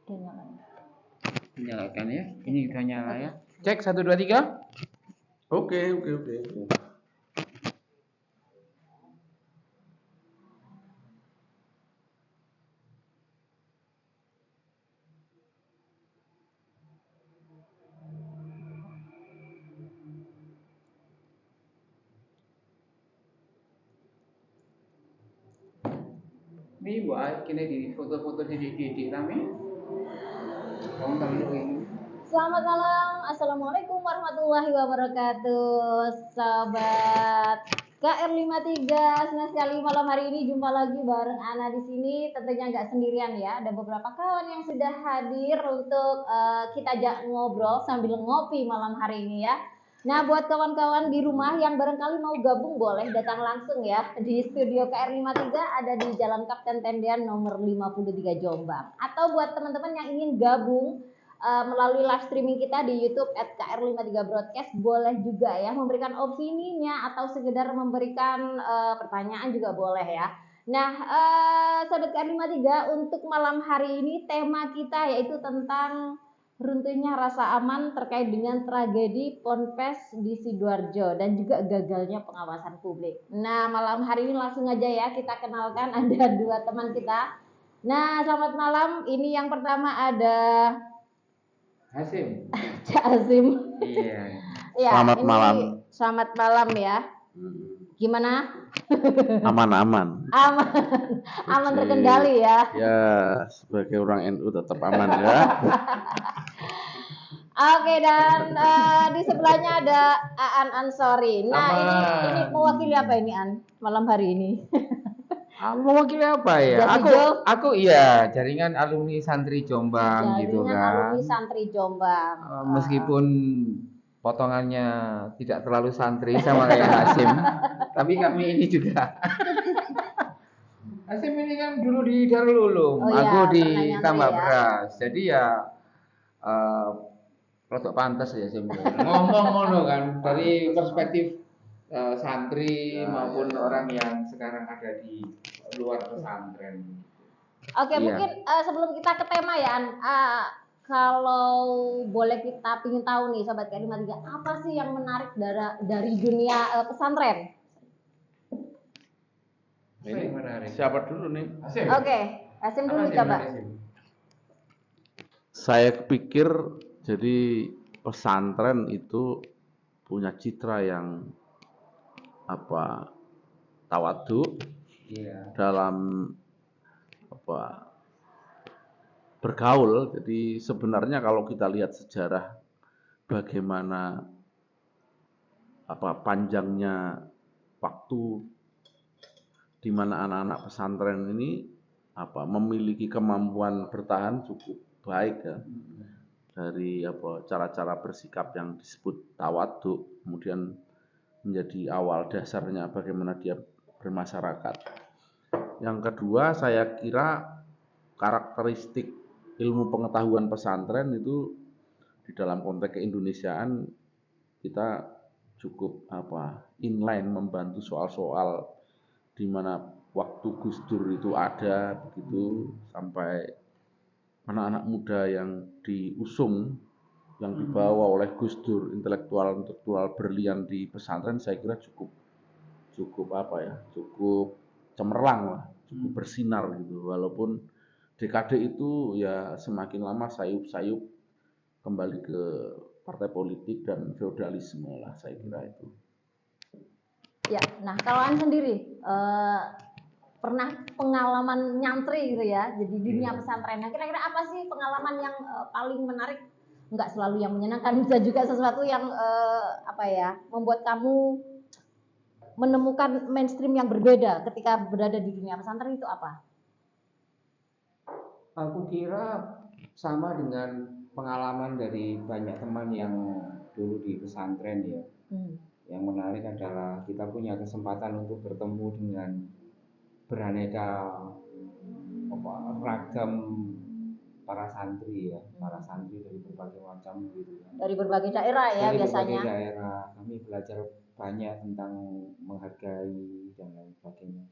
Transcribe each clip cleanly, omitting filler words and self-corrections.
Udah nyala. Nyalakan ya. Ini udah nyala ya. Cek 1 2 3. Oke. Ini buat kini di foto-foto di kami. Kamu tahu ini. Selamat malam, assalamualaikum warahmatullahi wabarakatuh, sahabat KR53. Senang sekali malam hari ini jumpa lagi bareng Ana di sini. Tentunya nggak sendirian ya, ada beberapa kawan yang sudah hadir untuk kita ajak ngobrol sambil ngopi malam hari ini ya. Nah, buat kawan-kawan di rumah yang barangkali mau gabung boleh datang langsung ya di studio KR53 ada di Jalan Kapten Tendian nomor 53 Jombang. Atau buat teman-teman yang ingin gabung melalui live streaming kita di YouTube @KR53 Broadcast boleh juga ya memberikan opininya atau sekedar memberikan pertanyaan juga boleh ya. Nah, sahabat KR53 untuk malam hari ini tema kita yaitu tentang runtuhnya rasa aman terkait dengan tragedi Ponpes di Sidoarjo dan juga gagalnya pengawasan publik. Nah, malam hari ini langsung aja ya kita kenalkan ada dua teman kita. Nah, selamat malam. Ini yang pertama ada Hasim. Cak Azim. Iya. Ya, Selamat ini malam. Selamat malam ya. Gimana? Aman. Aman terkendali ya. Ya, sebagai orang NU tetap aman ya. Oke, dan di sebelahnya ada Aan Ansori. Nah, ini mewakili apa ini An malam hari ini? Mewakili apa ya? Aku iya jaringan alumni santri Jombang gitu kan. Alumni santri Jombang. Meskipun potongannya tidak terlalu santri sama kayak Hasim, tapi kami ini juga. Hasim ini kan dulu di Darul Ulum, aku di Tambak Beras. Jadi ya rodok pantas ya Hasim. Ngomong ngono kan dari perspektif santri maupun orang yang sekarang ada di luar pesantren. Oke, mungkin sebelum kita ke tema ya, kalau boleh kita ingin tahu nih Sobat KR53, apa sih yang menarik dari dunia pesantren? Ini siapa dulu nih? Hasim. Oke, Hasim dulu coba. Saya pikir jadi pesantren itu punya citra yang tawadhu dalam bergaul. Jadi sebenarnya kalau kita lihat sejarah bagaimana panjangnya waktu di mana anak-anak pesantren ini memiliki kemampuan bertahan cukup baik ya. Dari cara-cara bersikap yang disebut tawadhu, kemudian menjadi awal dasarnya bagaimana dia bermasyarakat. Yang kedua, saya kira karakteristik ilmu pengetahuan pesantren itu di dalam konteks keindonesiaan kita cukup inline membantu soal-soal di mana waktu Gus Dur itu ada begitu sampai anak-anak muda yang diusung yang dibawa oleh Gus Dur intelektual berlian di pesantren saya kira cukup cemerlang lah, cukup bersinar gitu. Walaupun dekade itu ya semakin lama sayup-sayup kembali ke partai politik dan feodalisme lah saya kira itu. Ya, nah kalau An sendiri pernah pengalaman nyantri gitu ya, jadi dunia pesantren. Nah, kira-kira apa sih pengalaman yang paling menarik? Enggak selalu yang menyenangkan, bisa juga sesuatu yang membuat kamu menemukan mainstream yang berbeda ketika berada di dunia pesantren itu apa? Aku kira sama dengan pengalaman dari banyak teman yang dulu di pesantren ya. Yang menarik adalah kita punya kesempatan untuk bertemu dengan beraneka ragam para santri ya, para santri dari berbagai macam gitu. Dari berbagai daerah ya dari biasanya. Berbagai daerah, kami belajar banyak tentang menghargai dan lain sebagainya.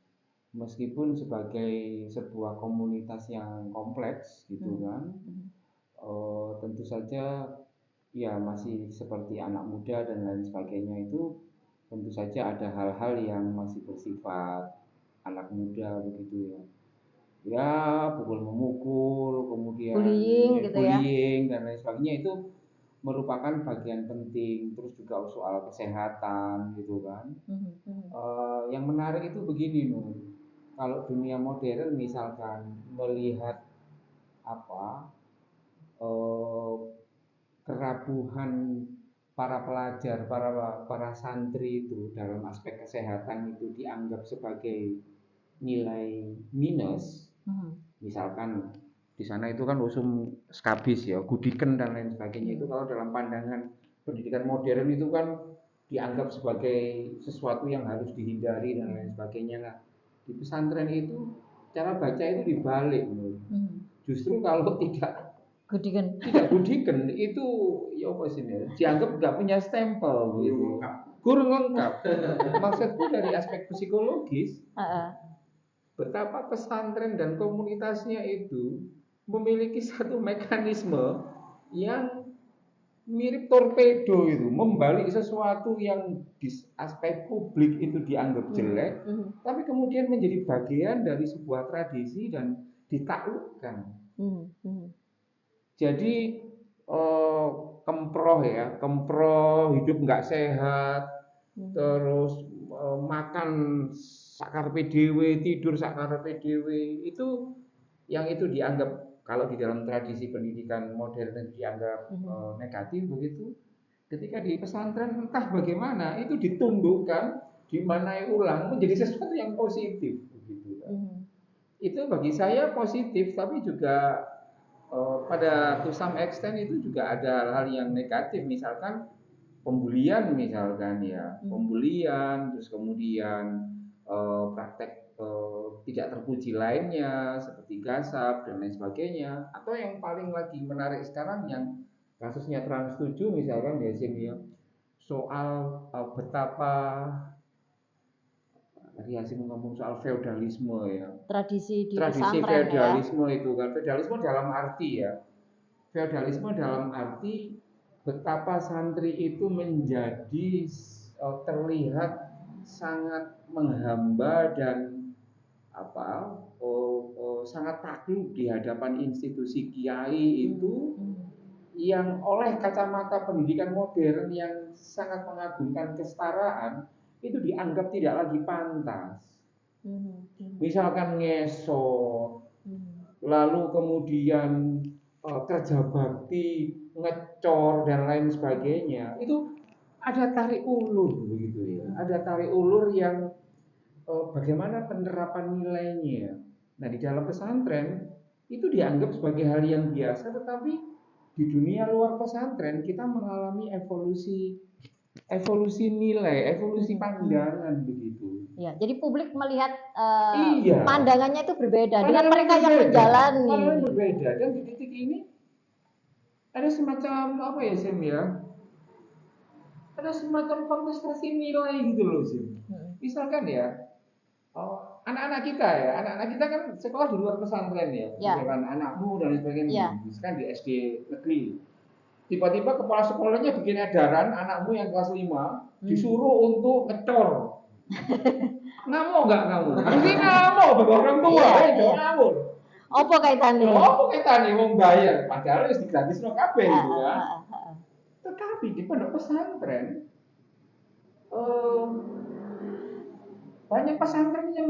meskipun sebagai sebuah komunitas yang kompleks gitu kan, tentu saja ya masih seperti anak muda dan lain sebagainya itu tentu saja ada hal-hal yang masih bersifat anak muda begitu ya. Ya, pukul memukul, kemudian Bullying gitu ya. bullying dan lain sebagainya itu merupakan bagian penting. Terus juga soal kesehatan gitu kan. Yang menarik itu begini Nur, kalau dunia modern misalkan melihat apa eh, kerapuhan para pelajar, para santri itu dalam aspek kesehatan itu dianggap sebagai nilai minus. Misalkan di sana itu kan usum skabis ya, gudiken dan lain sebagainya itu kalau dalam pandangan pendidikan modern itu kan dianggap sebagai sesuatu yang harus dihindari dan lain sebagainya. Nah, di pesantren itu cara baca itu dibalik. Justru kalau tidak gudiken itu ya apa sih ya, dianggap nggak punya stempel gitu. Kurang lengkap. Maksudku dari aspek psikologis, betapa pesantren dan komunitasnya itu memiliki satu mekanisme yang mirip torpedo itu, membalik sesuatu yang di aspek publik itu dianggap jelek, tapi kemudian menjadi bagian dari sebuah tradisi dan ditaklukkan. Jadi kemproh hidup nggak sehat, terus makan sakarepe dhewe, tidur sakarepe dhewe, itu yang itu dianggap kalau di dalam tradisi pendidikan modern itu dianggap negatif begitu. Ketika di pesantren entah bagaimana itu ditundukkan, dimanai ulang menjadi sesuatu yang positif begitu kan. Itu bagi saya positif, tapi juga pada to some extent itu juga ada hal yang negatif, misalkan pembulian misalkan ya, pembulian, terus kemudian praktek tidak terpuji lainnya seperti gasap dan lain sebagainya, atau yang paling lagi menarik sekarang yang kasusnya Trans 7 misalkan ya Sim ya, soal betapa tadi Hasim ngomong soal feodalisme ya, Tradisi feodalisme ya. Itu kan feodalisme dalam arti ya, feodalisme dalam arti betapa santri itu menjadi terlihat sangat menghamba dan sangat takluk di hadapan institusi kiai itu, yang oleh kacamata pendidikan modern yang sangat mengagungkan kesetaraan itu dianggap tidak lagi pantas. Misalkan ngesot, lalu kemudian kerja bakti, ngecor dan lain sebagainya, itu ada tarik ulur begitu ya, ada tarik ulur yang bagaimana penerapan nilainya. Nah, di dalam pesantren itu dianggap sebagai hal yang biasa, tetapi di dunia luar pesantren kita mengalami evolusi nilai, evolusi pandangan begitu. Ya, jadi publik melihat Iya, pandangannya itu berbeda dengan mereka yang menjalani. Pandangan berbeda, dan di titik ini ada semacam apa ya Sim ya? Ada semacam kontestasi nilai gitu loh Sim. Misalkan ya, anak-anak kita kan sekolah di luar pesantren ya, misalkan anakmu dan sebagainya, misalkan di SD negeri, tiba-tiba kepala sekolahnya bikin edaran anakmu yang kelas 5 disuruh untuk ngecor. Ngamuk nggak kamu? Mesti ngamuk bagi orang tua, ngawur. Apa kaitannya? Apa kaitannya wong bayar, padahal wis digratisno kabeh gitu kan. Tetapi di pondok pesantren banyak pesantren yang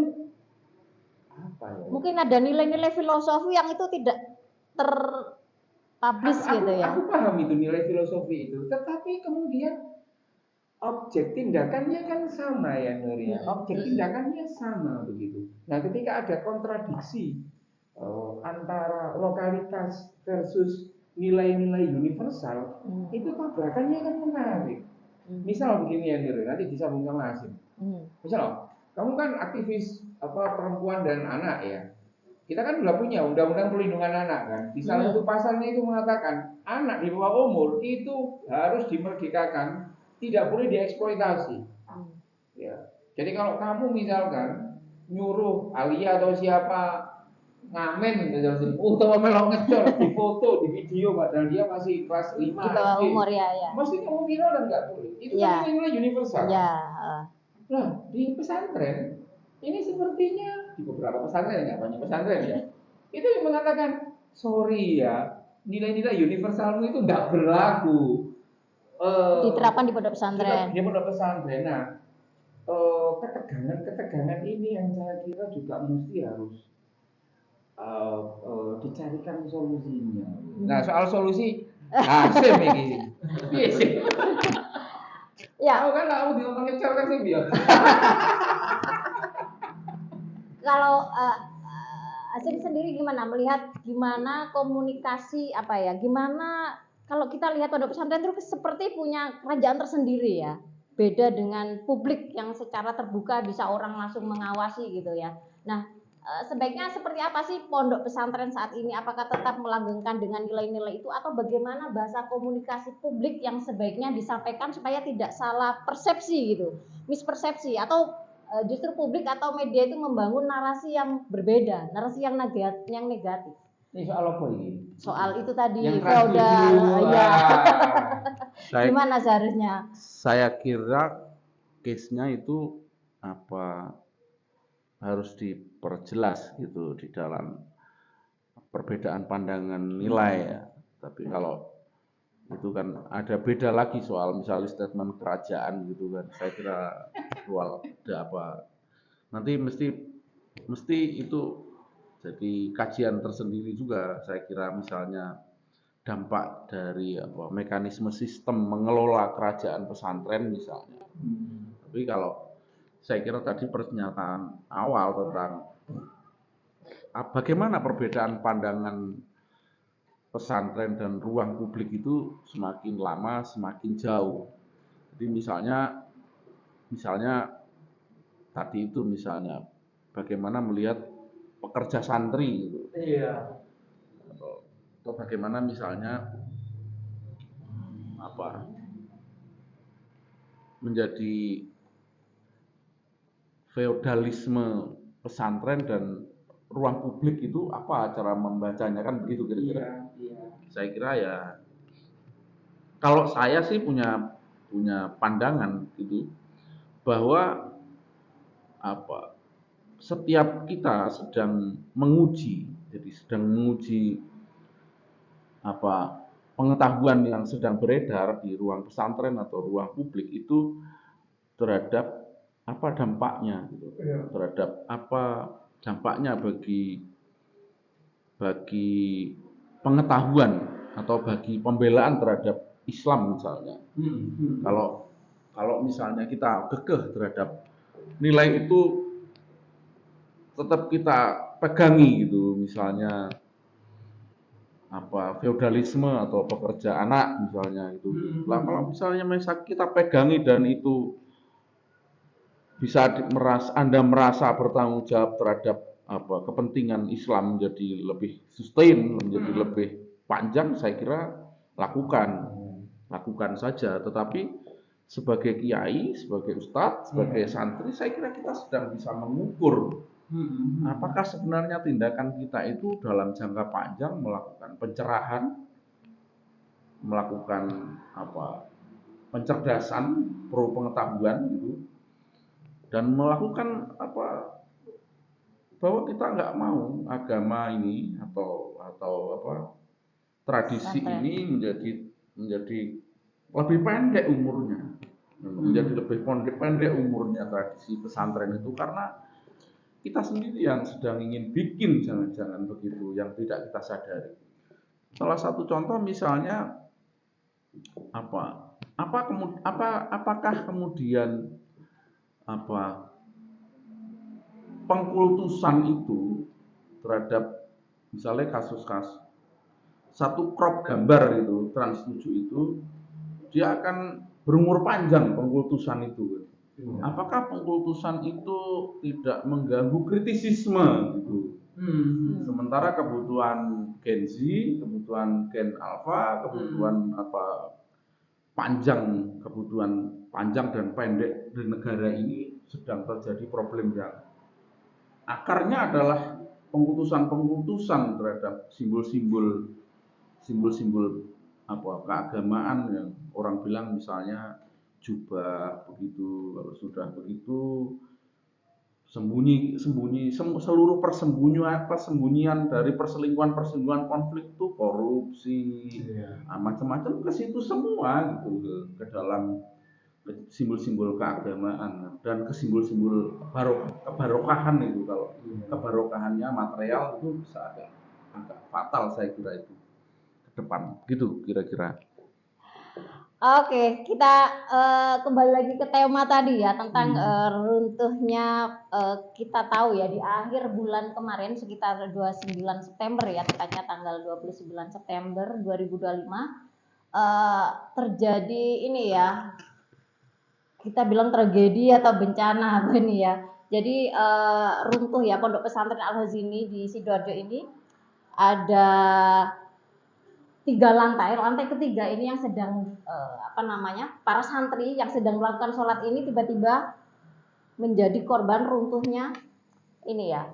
apa ya? Mungkin ada nilai-nilai filosofi yang itu tidak terpublish gitu ya. Aku paham itu nilai filosofi itu, tetapi kemudian objek tindakannya kan sama ya Nur ya. Objek tindakannya sama begitu. Nah, ketika ada kontradiksi antara lokalitas versus nilai-nilai universal, itu tabrakannya kan menarik. Misal begini ya Nur, nanti disambung sama Hasim. Misal, kamu kan aktivis perempuan dan anak ya. Kita kan sudah punya undang-undang perlindungan anak kan. Di salah satu pasalnya itu mengatakan anak di bawah umur itu harus dimerdekakan, tidak boleh dieksploitasi. Ya. Jadi kalau kamu misalkan nyuruh Alia atau siapa ngamen tahu melok ngecor di foto, di video padahal dia masih kelas 5 Di bawah SD. umur ya. Maksudnya mau viral dan nggak boleh. Itu Ya. kan nilai-nilai universal. Ya. Nah, di pesantren ini sepertinya di beberapa pesantren, nggak banyak pesantren ya, itu yang mengatakan sorry ya, nilai-nilai universalmu itu nggak berlaku. Diterapkan di pondok pesantren. Di pondok pesantren. Nah, ketegangan ini yang saya kira juga mesti harus dicarikan solusinya. Nah, soal solusi, saya begini. Ya. Tahu kan aku diomong ngecor kan sih biar. Kalau Asim sendiri gimana melihat gimana komunikasi gimana kalau kita lihat pondok pesantren itu seperti punya kerajaan tersendiri ya, beda dengan publik yang secara terbuka bisa orang langsung mengawasi gitu ya. Nah, sebaiknya seperti apa sih pondok pesantren saat ini? Apakah tetap melanggengkan dengan nilai-nilai itu atau bagaimana bahasa komunikasi publik yang sebaiknya disampaikan supaya tidak salah persepsi gitu, mispersepsi atau justru publik atau media itu membangun narasi yang berbeda, narasi yang negatif. Ini soal apa ini? Soal itu tadi yang feodal, ya. Gimana seharusnya? Saya kira case-nya itu harus diperjelas gitu di dalam perbedaan pandangan nilai ya. Tapi kalau itu kan ada beda lagi soal misalnya statement kerajaan gitu kan. Saya kira soal ada nanti mesti itu jadi kajian tersendiri juga. Saya kira misalnya dampak dari mekanisme sistem mengelola kerajaan pesantren misalnya. Tapi kalau saya kira tadi pernyataan awal tentang bagaimana perbedaan pandangan pesantren dan ruang publik itu semakin lama semakin jauh. Jadi misalnya tadi itu misalnya bagaimana melihat pekerja santri gitu. Iya. Atau bagaimana misalnya menjadi feodalisme pesantren dan ruang publik itu apa cara membacanya kan begitu kira-kira. Iya. Saya kira ya kalau saya sih punya pandangan gitu bahwa setiap kita sedang menguji pengetahuan yang sedang beredar di ruang pesantren atau ruang publik itu terhadap apa dampaknya gitu. Terhadap apa dampaknya bagi pengetahuan atau bagi pembelaan terhadap Islam misalnya. Kalau misalnya kita kekeh terhadap nilai itu tetap kita pegangi gitu, misalnya feodalisme atau pekerja anak misalnya itu. Kalau misalnya kita pegangi dan itu bisa Anda merasa bertanggung jawab terhadap kepentingan Islam menjadi lebih sustain, menjadi lebih panjang, saya kira lakukan saja. Tetapi sebagai kiai, sebagai ustadz, sebagai santri, saya kira kita sedang bisa mengukur apakah sebenarnya tindakan kita itu dalam jangka panjang melakukan pencerahan, melakukan pencerdasan, pro pengetahuan gitu, dan melakukan bahwa kita nggak mau agama ini atau tradisi ini menjadi lebih pendek umurnya, menjadi lebih pendek umurnya tradisi pesantren itu karena kita sendiri yang sedang ingin bikin jangan-jangan begitu yang tidak kita sadari. Salah satu contoh misalnya apakah kemudian pengkultusan itu terhadap misalnya kasus-kasus satu crop gambar itu trans 7 itu dia akan berumur panjang pengkultusan itu. Apakah pengkultusan itu tidak mengganggu kritisisme gitu? Sementara kebutuhan Gen Z, kebutuhan Gen Alpha, kebutuhan kebutuhan panjang dan pendek di negara ini sedang terjadi problem yang akarnya adalah pengkultusan terhadap simbol-simbol keagamaan yang orang bilang misalnya jubah begitu, kalau sudah begitu seluruh persembunyian dari perselingkuhan konflik itu korupsi, macam-macam ke situ semua gitu, ke dalam simbol-simbol keagamaan dan ke simbol-simbol kebarokahan itu. Kalau kebarokahannya material itu bisa agak fatal saya kira itu ke depan gitu kira-kira. Oke, kita kembali lagi ke tema tadi ya tentang runtuhnya. Kita tahu ya di akhir bulan kemarin sekitar 29 September ya, tepatnya tanggal 29 September 2025 terjadi ini ya, kita bilang tragedi atau bencana apa ini ya. Jadi runtuh ya Pondok Pesantren Al-Hozini di Sidoarjo ini. Ada 3 lantai, lantai ketiga ini yang sedang para santri yang sedang melakukan sholat ini tiba-tiba menjadi korban runtuhnya ini ya,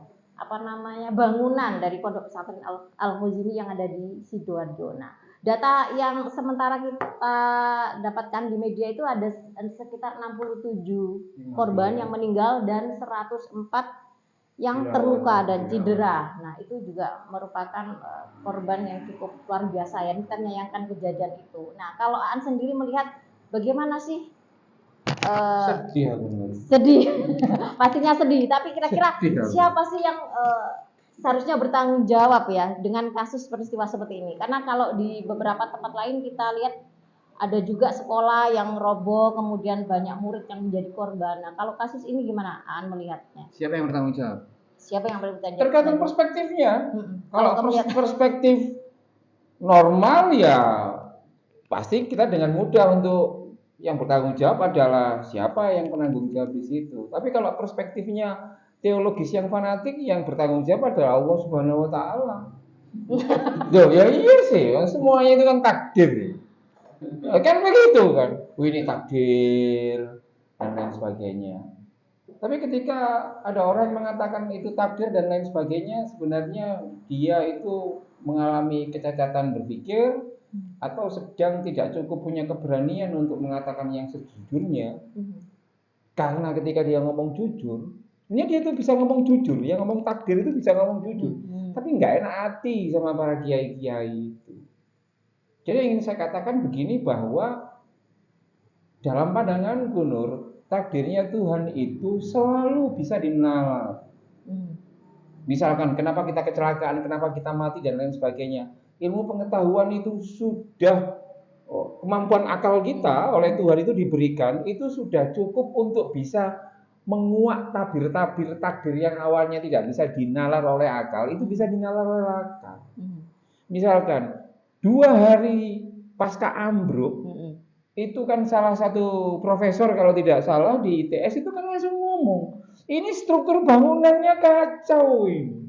bangunan dari Pondok Pesantren Al-Hozini yang ada di Sidoarjo. Nah, data yang sementara kita dapatkan di media itu ada sekitar 67 korban yang meninggal dan 104 yang terluka dan cedera. Nah, itu juga merupakan korban yang cukup luar biasa ya. Kita menyayangkan kejadian itu. Nah, kalau Aan sendiri melihat bagaimana sih? Sedih. Pastinya sedih. Tapi kira-kira siapa sih yang seharusnya bertanggung jawab ya dengan kasus peristiwa seperti ini? Karena kalau di beberapa tempat lain kita lihat ada juga sekolah yang roboh, kemudian banyak murid yang menjadi korban. Nah, kalau kasus ini gimana Aan melihatnya? Siapa yang bertanggung jawab? Siapa yang bertanggung jawab? Tergantung perspektifnya. Kalau perspektif normal ya pasti kita dengan mudah untuk yang bertanggung jawab adalah siapa yang penanggung jawab di situ. Tapi kalau perspektifnya teologis yang fanatik, yang bertanggung jawab adalah Allah Subhanahu wa taala. Loh, ya iya sih, semuanya itu kan takdir. Kan begitu kan, ini takdir dan lain sebagainya. Tapi ketika ada orang mengatakan itu takdir dan lain sebagainya, sebenarnya dia itu mengalami kecacatan berpikir atau sedang tidak cukup punya keberanian untuk mengatakan yang sejujurnya. Karena ketika dia ngomong jujur, dia itu bisa ngomong jujur, yang ngomong takdir itu bisa ngomong jujur, tapi nggak enak hati sama para kiai-kiai itu. Jadi yang ingin saya katakan begini, bahwa dalam pandanganku Nur, takdirnya Tuhan itu selalu bisa dinalar. Misalkan kenapa kita kecelakaan, kenapa kita mati dan lain sebagainya. Ilmu pengetahuan itu sudah, kemampuan akal kita oleh Tuhan itu diberikan, itu sudah cukup untuk bisa menguak tabir-tabir takdir yang awalnya tidak bisa dinalar oleh akal, itu bisa dinalar oleh akal. Misalkan 2 hari pasca ambruk, itu kan salah satu profesor kalau tidak salah di ITS itu kan langsung ngomong, ini struktur bangunannya kacau ini.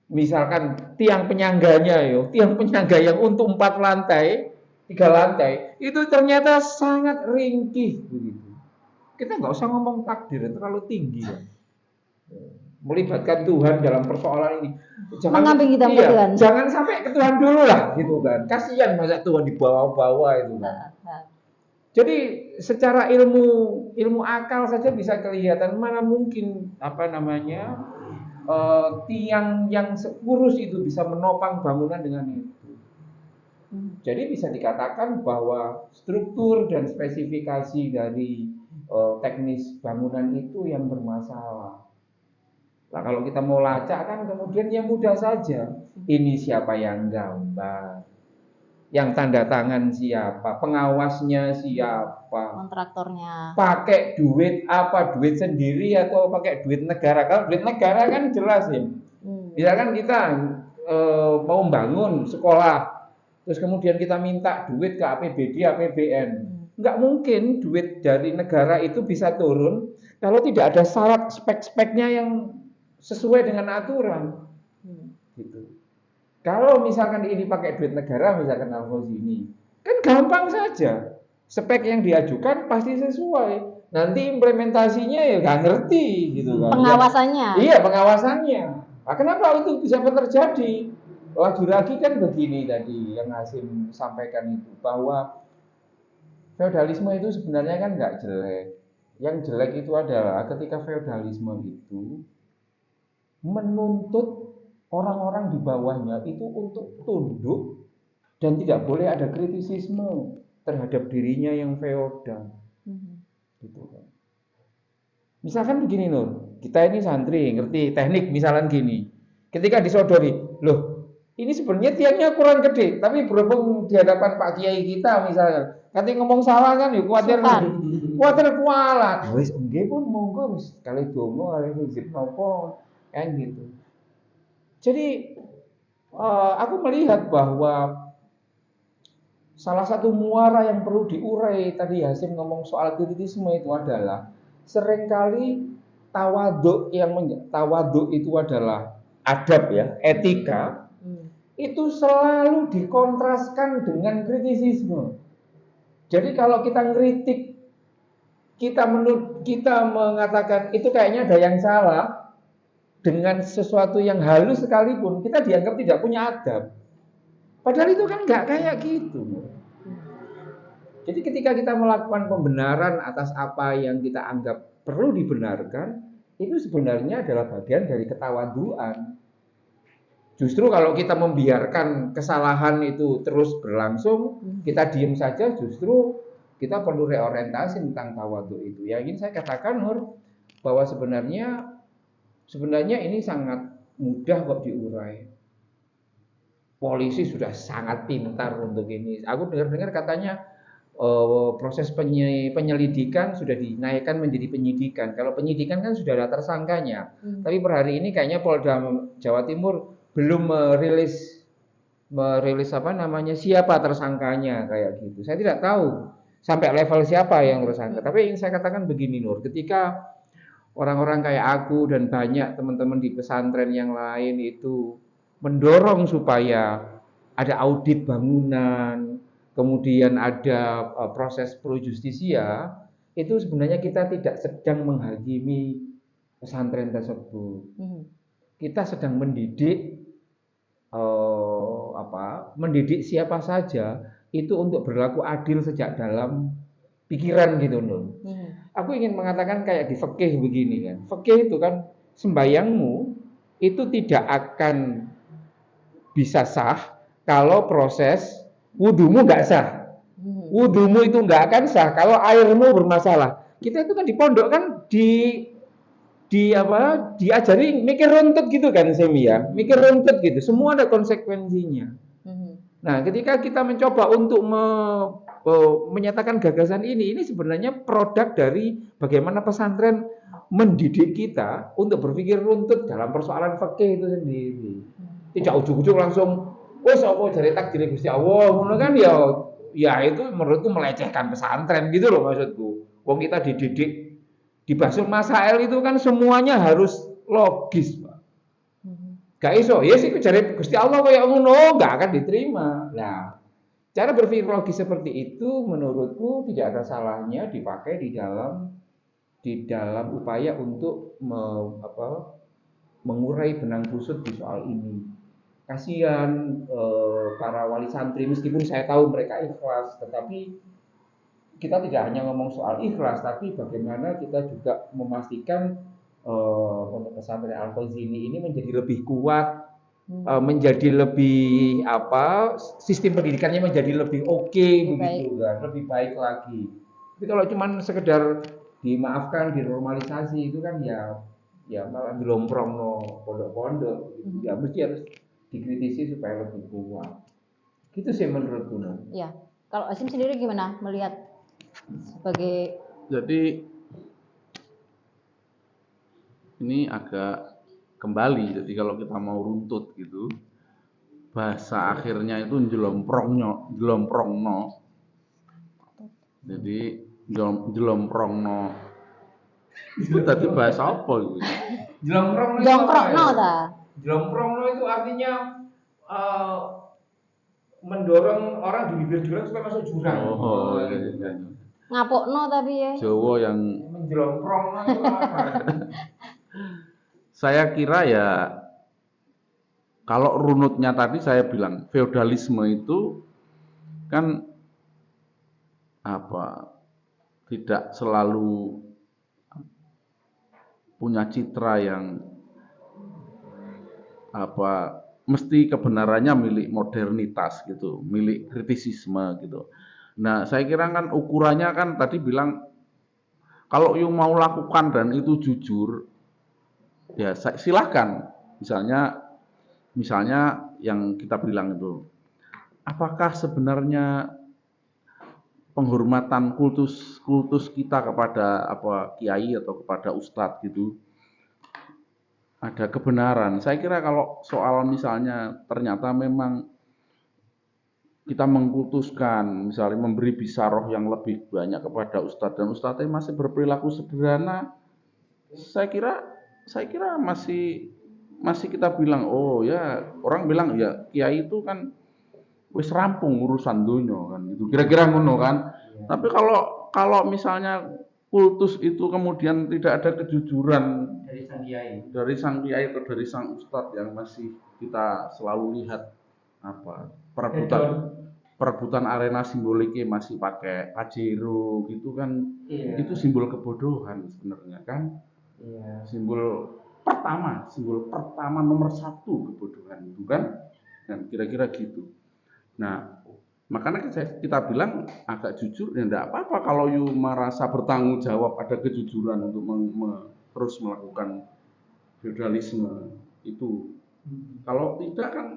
Misalkan tiang penyangganya tiang penyangga yang untuk 4 lantai, 3 lantai, itu ternyata sangat ringkih begitu. Kita nggak usah ngomong takdir, terlalu tinggi ya. Melibatkan Tuhan dalam persoalan ini. Jangan sampai ke Tuhan dulu lah gitu kan. Kasihan masa Tuhan dibawa-bawa itu kan. Jadi secara ilmu akal saja bisa kelihatan, mana mungkin tiang yang sekurus itu bisa menopang bangunan dengan itu. Jadi bisa dikatakan bahwa struktur dan spesifikasi dari teknis bangunan itu yang bermasalah. Nah, kalau kita mau lacak kan kemudian yang mudah saja. Ini siapa yang gambar? Yang tanda tangan siapa? Pengawasnya siapa? Kontraktornya. Pakai duit apa? Duit sendiri atau pakai duit negara? Kalau duit negara kan jelas ya. Misalkan kita mau bangun sekolah, terus kemudian kita minta duit ke APBD, APBN. Nggak mungkin duit dari negara itu bisa turun kalau tidak ada syarat spek-speknya yang sesuai dengan aturan. Gitu. Kalau misalkan ini pakai duit negara, misalkan Al-Hozini, kan gampang saja. Spek yang diajukan pasti sesuai. nanti implementasinya ya nggak ngerti gitu kan. Pengawasannya. Iya, pengawasannya. Nah, kenapa itu bisa terjadi? Lagi-lagi kan begini tadi yang Hasim sampaikan itu, bahwa feodalisme itu sebenarnya kan nggak jelek. Yang jelek itu adalah ketika feodalisme itu menuntut orang-orang di bawahnya itu untuk tunduk dan tidak boleh ada kritisisme terhadap dirinya yang feodal. Gitu kan. Misalkan begini Nur, kita ini santri ngerti teknik misalkan gini. Ketika disodori, loh ini sebenarnya tiangnya kurang gede, tapi berhubung di hadapan Pak Kiai kita misalnya, nanti ngomong salah kan, yuk kuatir kualat. Wis enggak pun monggo wis kali dongo kali hizib nopo kan gitu. Jadi aku melihat bahwa salah satu muara yang perlu diurai tadi Hasim ngomong soal kritisisme itu adalah seringkali tawaduk itu adalah adab ya, etika. Itu selalu dikontraskan dengan kritisisme. Jadi kalau kita ngeritik, kita mengatakan itu kayaknya ada yang salah dengan sesuatu yang halus sekalipun, kita dianggap tidak punya adab. Padahal itu kan nggak kayak gitu. Jadi ketika kita melakukan pembenaran atas apa yang kita anggap perlu dibenarkan, itu sebenarnya adalah bagian dari ketawaduan. Justru kalau kita membiarkan kesalahan itu terus berlangsung, kita diem saja, justru kita perlu reorientasi tentang tawadhu itu. Ya ingin saya katakan Nur, bahwa sebenarnya ini sangat mudah kok diurai. Polisi sudah sangat pintar untuk ini. Aku dengar katanya proses penyelidikan sudah dinaikkan menjadi penyidikan. Kalau penyidikan kan sudah ada tersangkanya. Tapi per hari ini kayaknya Polda Jawa Timur belum merilis apa namanya siapa tersangkanya kayak gitu. Saya tidak tahu sampai level siapa yang tersangka. Tapi ingin saya katakan begini Nur, ketika orang-orang kayak aku dan banyak teman-teman di pesantren yang lain itu mendorong supaya ada audit bangunan, kemudian ada proses pro justisia, itu sebenarnya kita tidak sedang menghakimi pesantren tersebut. Kita sedang mendidik mendidik siapa saja itu untuk berlaku adil sejak dalam pikiran gitu Nun. Aku ingin mengatakan kayak di fikih begini kan. Fikih itu kan sembayangmu itu tidak akan bisa sah kalau proses wudumu nggak sah. Wudumu itu nggak akan sah kalau airmu bermasalah. Kita itu kan di pondok kan diajari mikir runtut gitu kan Semi ya, mikir runtut gitu, semua ada konsekuensinya. Nah ketika kita mencoba untuk menyatakan gagasan ini sebenarnya produk dari bagaimana pesantren mendidik kita untuk berpikir runtut dalam persoalan fikih itu sendiri. Tidak ujuk-ujuk langsung wes apa dari takdir Gusti Allah ngono kan ya itu menurutku melecehkan pesantren gitu loh maksudku. Wong kita dididik di Basul Masail itu kan semuanya harus logis, Pak. Gak iso, ya sih jare Gusti Allah kayak ngono, enggak akan diterima. Nah, cara berpikir logis seperti itu menurutku tidak ada salahnya dipakai di dalam upaya untuk mengurai benang kusut di soal ini. Kasihan para wali santri meskipun saya tahu mereka ikhlas, tetapi kita tidak hanya ngomong soal ikhlas, tapi bagaimana kita juga memastikan pondok pesantren Al-Fauzini ini menjadi lebih kuat, menjadi lebih sistem pendidikannya menjadi lebih oke begitu kan, lebih baik lagi. Tapi kalau cuma sekedar dimaafkan, dinormalisasi itu kan ya malah dilomprongno pondok-pondok gitu. Ya mesti harus dikritisi supaya lebih kuat. Gitu sih menurutku. Iya. Kalau Asim sendiri gimana melihat sebagai ini agak kembali, jadi kalau kita mau runtut gitu bahasa akhirnya itu jelomprongno, jadi jelomprongno itu tadi bahasa apa gitu? Jelomprongno itu artinya mendorong orang di bibir jurang supaya masuk jurang. Ngapokno tapi ya. Jawa yang Menjlongkrong itu apa? saya kira ya kalau runutnya tadi saya bilang feodalisme itu kan apa tidak selalu punya citra yang apa mesti kebenarannya milik modernitas gitu, milik kritisisme gitu. Nah, saya kira kan ukurannya kan tadi bilang kalau you mau lakukan dan itu jujur, ya silahkan. Misalnya yang kita bilang itu, apakah sebenarnya penghormatan kultus kita kepada apa kiai atau kepada ustadz gitu ada kebenaran. Saya kira kalau soal misalnya ternyata memang kita mengkultuskan, misalnya memberi bisaroh yang lebih banyak kepada ustadz dan ustadznya masih berperilaku sederhana, saya kira masih kita bilang oh ya orang bilang ya kiai itu kan wis rampung urusan dunia kan gitu. Kira-kira ngono kan. Tapi kalau misalnya kultus itu kemudian tidak ada kejujuran dari sang kiai atau dari sang ustadz yang masih kita selalu lihat apa perebutan arena simboliknya masih pakai pajero gitu kan, itu simbol kebodohan sebenarnya kan. Simbol pertama nomor satu kebodohan itu kan, dan kira-kira gitu. Nah, makanya kita bilang agak jujur ya enggak apa-apa kalau you merasa bertanggung jawab ada kejujuran untuk terus melakukan feudalisme itu. Kalau tidak kan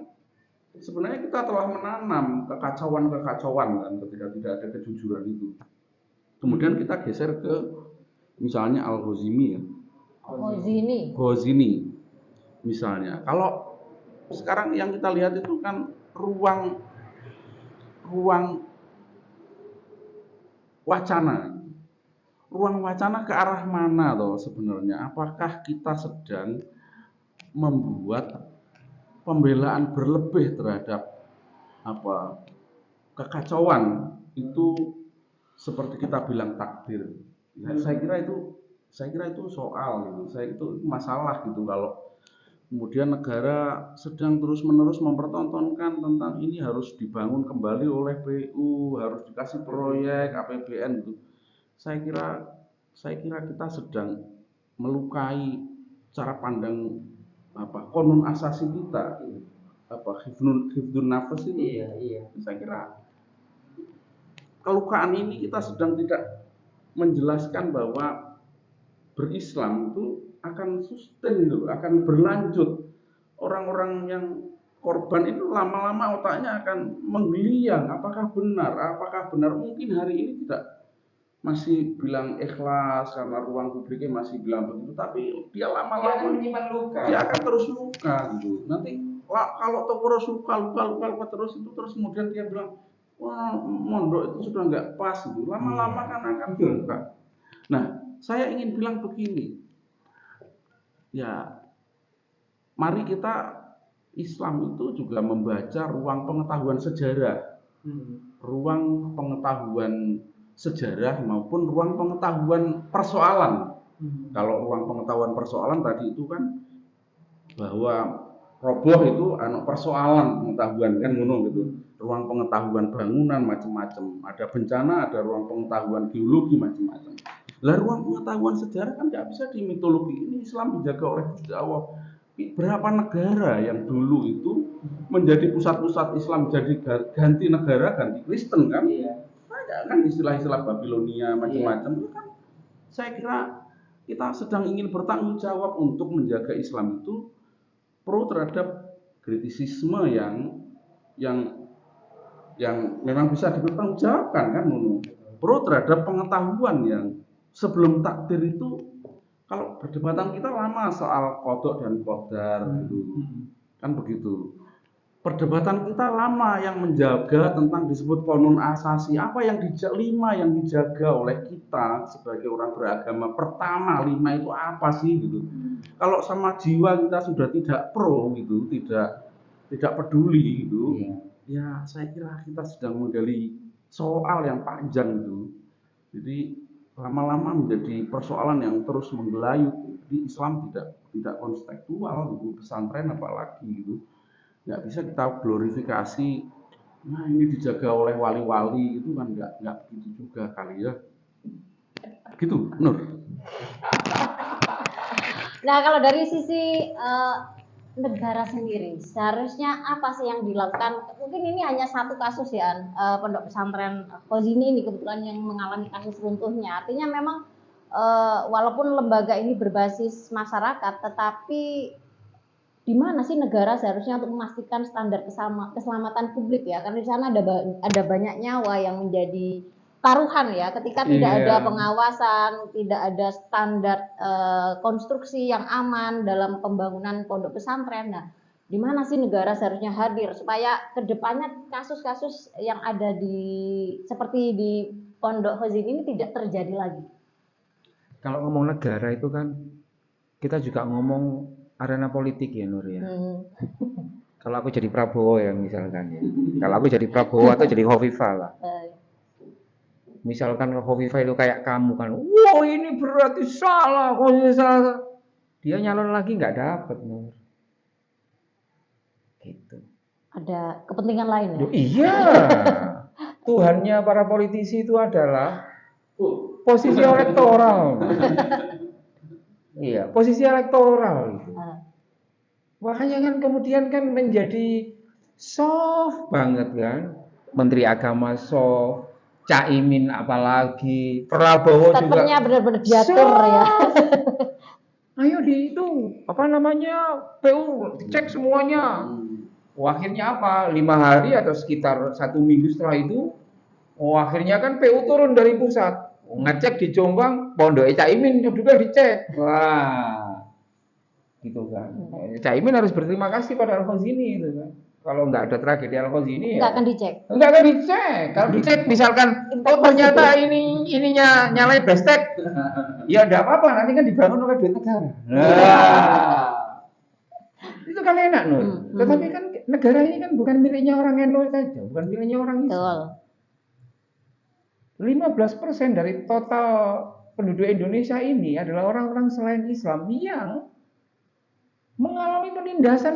sebenarnya kita telah menanam kekacauan kan ketika tidak ada kejujuran itu. Kemudian kita geser ke misalnya Al-Ghazini ya. Ghazini misalnya. Kalau sekarang yang kita lihat itu kan ruang wacana. Ruang wacana ke arah mana toh sebenarnya? Apakah kita sedang membuat pembelaan berlebih terhadap apa kekacauan itu seperti kita bilang takdir. Ya, saya kira itu soal gitu. Itu masalah gitu kalau kemudian negara sedang terus-menerus mempertontonkan tentang ini harus dibangun kembali oleh PU, harus dikasih proyek APBN gitu. Saya kira kita sedang melukai cara pandang apa konun asasi kita, apa hifdun nafas ini. Iya. Saya kira kelukaan ini kita sedang tidak menjelaskan bahwa berislam itu akan sustain gitu, akan berlanjut. Orang-orang yang korban itu lama-lama otaknya akan menggeliang. Apakah benar? Mungkin hari ini tidak masih bilang ikhlas karena ruang publiknya masih bilang begitu, tapi dia lama-lama menyimpan luka. Dia akan terus luka gitu. Nanti kalau terus luka terus itu terus kemudian dia bilang wah mondok itu sudah nggak pas gitu. Lama-lama kan akan luka. Nah, saya ingin bilang begini. Ya, mari kita Islam itu juga membaca ruang pengetahuan sejarah. Ruang pengetahuan sejarah maupun ruang pengetahuan persoalan. Kalau ruang pengetahuan persoalan tadi itu kan bahwa roboh itu persoalan pengetahuan kan ngono gitu. Ruang pengetahuan bangunan macam-macam. Ada bencana, ada ruang pengetahuan geologi macam-macam. Lah ruang pengetahuan sejarah kan nggak bisa di mitologi ini Islam dijaga oleh Gusti Allah. Berapa negara yang dulu itu menjadi pusat-pusat Islam jadi ganti negara, ganti Kristen kan? Iya. Ada kan istilah-istilah Babilonia macam-macam itu kan. Saya kira kita sedang ingin bertanggung jawab untuk menjaga Islam itu pro terhadap kritisisme yang memang bisa dipertanggungjawabkan kan, pro terhadap pengetahuan yang sebelum takdir itu. Kalau perdebatan kita lama soal kodok dan qadar gitu, kan begitu. Perdebatan kita lama yang menjaga tentang disebut konun asasi, apa yang yang dijaga oleh kita sebagai orang beragama. Pertama 5 itu apa sih gitu. Kalau sama jiwa kita sudah tidak pro gitu, tidak peduli gitu. Ya saya kira kita sedang menggali soal yang panjang itu. Jadi lama-lama menjadi persoalan yang terus menggelayut. Jadi Islam tidak konstekstual gitu, pesantren apalagi gitu. Nggak bisa kita glorifikasi. Nah ini dijaga oleh wali-wali itu kan nggak begitu juga kali ya. Gitu, Nur. Nah, kalau dari sisi negara sendiri, seharusnya apa sih yang dilakukan? Mungkin ini hanya satu kasus ya, pondok pesantren Khozini ini kebetulan yang mengalami kasus runtuhnya. Artinya memang walaupun lembaga ini berbasis masyarakat, tetapi di mana sih negara seharusnya untuk memastikan standar keselamatan publik ya? Karena di sana ada banyak nyawa yang menjadi taruhan ya, ketika tidak ada pengawasan, tidak ada standar konstruksi yang aman dalam pembangunan pondok pesantren. Nah, di mana sih negara seharusnya hadir supaya kedepannya kasus-kasus yang ada seperti di Pondok Khozini ini tidak terjadi lagi? Kalau ngomong negara itu kan kita juga ngomong arena politik ya Nur ya. Kalau aku jadi Prabowo ya misalkan ya. Kalau aku jadi Prabowo atau jadi Khofifah lah. Misalkan Khofifah itu kayak kamu kan, wow ini berarti salah, kalau salah. Dia nyalon lagi nggak dapet Nur. Gitu. Ada kepentingan lain ya? Iya. Tuhannya para politisi itu adalah posisi elektoral. Iya, posisi elektoral itu. Makanya kan kemudian kan menjadi soft banget kan. Menteri Agama soft, Caimin apalagi, Prabowo juga. Statementnya benar-benar diatur ya. Ayo di itu apa namanya PU cek semuanya. Akhirnya apa? 5 hari atau sekitar 1 minggu setelah itu, akhirnya kan PU turun dari pusat. Ngecek di Jombang, Pondok Caimin juga dicek. Wah, gitu kan. Caimin harus berterima kasih pada Al-Khozini itu kan. Kalau nggak ada tragedi Al-Khozini nggak akan dicek. Nggak akan dicek. Kalau dicek misalkan, oh ternyata ininya nyalain bestek, ya nggak apa-apa. Nanti kan dibangun oleh duit negara. Itu kan enak Nur. Tetapi kan negara ini kan bukan miliknya orang NU saja, bukan miliknya orang Islam. 15% dari total penduduk Indonesia ini adalah orang-orang selain Islam yang mengalami penindasan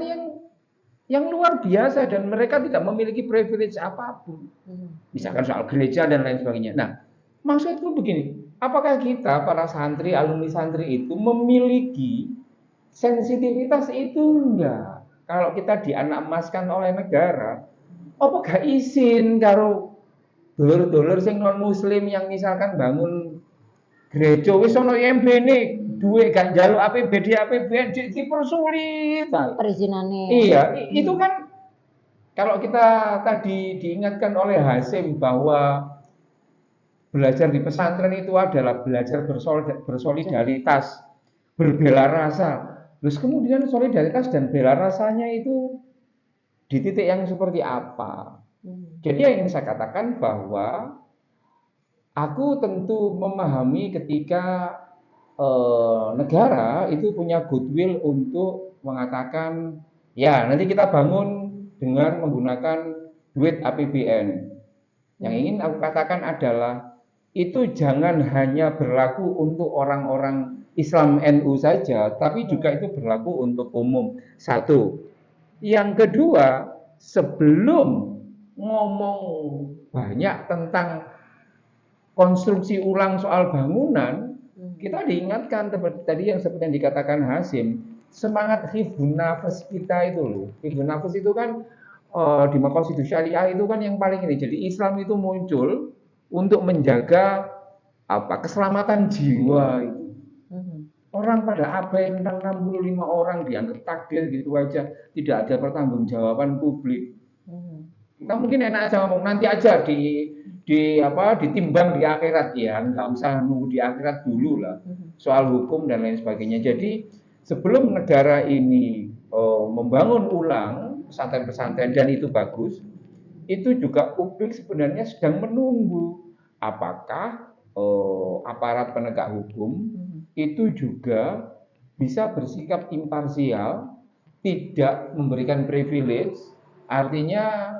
yang luar biasa dan mereka tidak memiliki privilege apapun. Misalkan soal gereja dan lain sebagainya. Nah, maksudku begini, apakah kita para santri, alumni santri itu memiliki sensitivitas itu enggak? Kalau kita dianak emaskan oleh negara, apa gak izin karo dulur-dulur sing non muslim yang misalkan bangun gereja wis ono IMB-ne duwe gak njaluk APBD APBN dipersulit perizinane. Iya, itu kan kalau kita tadi diingatkan oleh Hasim bahwa belajar di pesantren itu adalah belajar bersolidaritas, berbela rasa. Terus kemudian solidaritas dan bela rasanya itu di titik yang seperti apa? Jadi yang ingin saya katakan bahwa aku tentu memahami ketika negara itu punya goodwill untuk mengatakan ya nanti kita bangun dengan menggunakan duit APBN. Yang ingin aku katakan adalah itu jangan hanya berlaku untuk orang-orang Islam NU saja, tapi juga itu berlaku untuk umum. Satu. Yang kedua, sebelum ngomong banyak tentang konstruksi ulang soal bangunan, kita diingatkan tadi yang seperti yang dikatakan Hasim, semangat hifdzun nafas kita itu loh. Hifdzun nafas itu kan di Maqasidus Syariah itu kan yang paling ini. Jadi Islam itu muncul untuk menjaga keselamatan jiwa itu. Orang pada abai tentang 65 orang dianggap takdir gitu aja, tidak ada pertanggungjawaban publik. Kita mungkin enak aja ngomong nanti aja ditimbang di akhirat ya, nggak usah nunggu di akhirat dulu lah soal hukum dan lain sebagainya. Jadi sebelum negara ini membangun ulang pesantren-pesantren dan itu bagus, itu juga publik sebenarnya sedang menunggu apakah aparat penegak hukum itu juga bisa bersikap imparsial, tidak memberikan privilege. Artinya,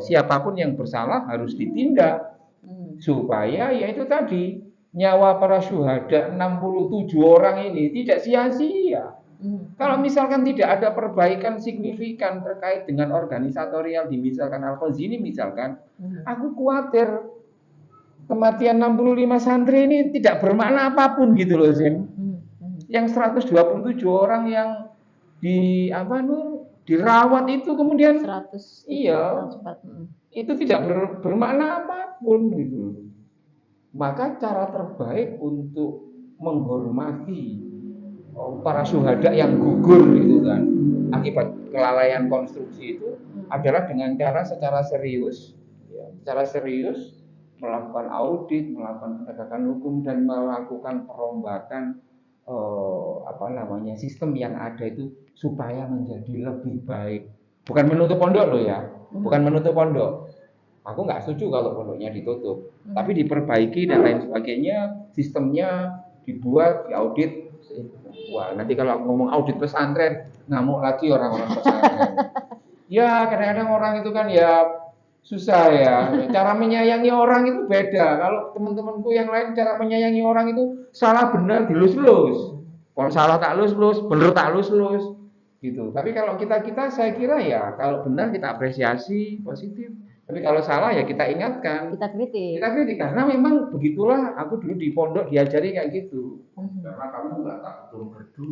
siapapun yang bersalah harus ditindak. supaya ya itu tadi nyawa para syuhada 67 orang ini tidak sia-sia. Kalau misalkan tidak ada perbaikan signifikan terkait dengan organisatorial di misalkan Al-Khazini misalkan, aku khawatir kematian 65 santri ini tidak bermakna apapun gitu loh, Zin. Yang 127 orang yang dirawat itu kemudian 100 iya itu tidak bermakna apapun gitu. Maka cara terbaik untuk menghormati para syuhada yang gugur gitu kan akibat kelalaian konstruksi itu adalah dengan cara secara serius melakukan audit, melakukan penegakan hukum dan melakukan perombakan sistem yang ada itu supaya menjadi lebih baik. Bukan menutup pondok loh ya, bukan menutup pondok. Aku nggak setuju kalau pondoknya ditutup, tapi diperbaiki dan lain sebagainya, sistemnya dibuat, diaudit. Wah, nanti kalau aku ngomong audit pesantren, ngamuk lagi orang-orang pesantren. Ya, kadang-kadang orang itu kan ya susah ya. Cara menyayangi orang itu beda. Kalau teman-temanku yang lain cara menyayangi orang itu salah benar dilus-lus. Kalau salah tak lus-lus, benar tak lus-lus. Gitu. Tapi kalau kita saya kira ya kalau benar kita apresiasi positif. Tapi kalau salah ya kita ingatkan. Kita kritik karena memang begitulah aku dulu di pondok diajari kayak gitu. Karena kamu nggak takut turun gerdu.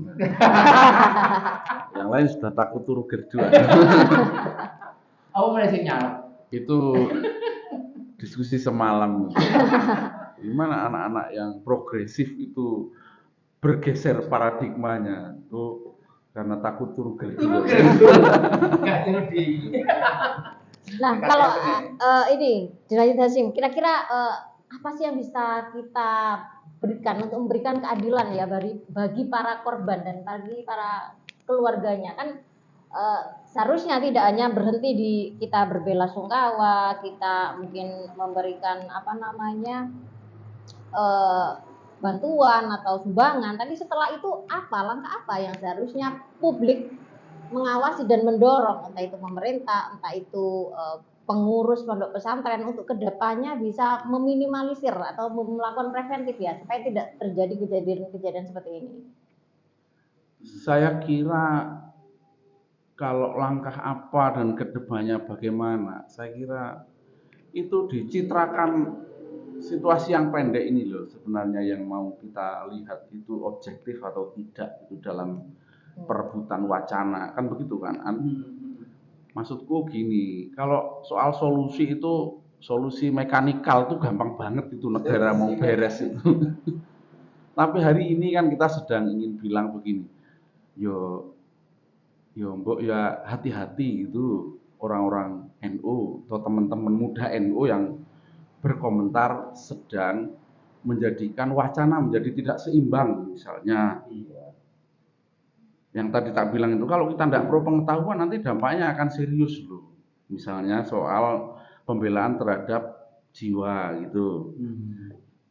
Yang lain sudah takut turun gerdu. Aku mulai sinyal. Itu diskusi semalam. Gimana anak-anak yang progresif itu bergeser paradigmanya itu karena takut turun gerdu. Nggak turun. Nah, kalau ini Dirajat Hasyim, kira-kira apa sih yang bisa kita berikan untuk memberikan keadilan ya bagi para korban dan bagi para keluarganya kan seharusnya tidak hanya berhenti di kita berbelasungkawa, kita mungkin memberikan bantuan atau sumbangan, tapi setelah itu langkah apa yang seharusnya publik mengawasi dan mendorong, entah itu pemerintah, entah itu pengurus pondok pesantren untuk kedepannya bisa meminimalisir atau melakukan preventif ya supaya tidak terjadi kejadian-kejadian seperti ini. Saya kira kalau langkah apa dan kedepannya bagaimana, saya kira itu dicitrakan situasi yang pendek ini loh sebenarnya yang mau kita lihat itu objektif atau tidak itu dalam perebutan wacana kan begitu kan. Maksudku gini, kalau soal solusi itu solusi mekanikal tuh gampang banget itu negara mau beres itu. Tapi hari ini kan kita sedang ingin bilang begini, yo mbok ya hati-hati itu orang-orang NU atau teman-teman muda NU yang berkomentar sedang menjadikan wacana menjadi tidak seimbang misalnya. Yang tadi tak bilang itu kalau kita tidak pro pengetahuan nanti dampaknya akan serius loh. Misalnya soal pembelaan terhadap jiwa gitu.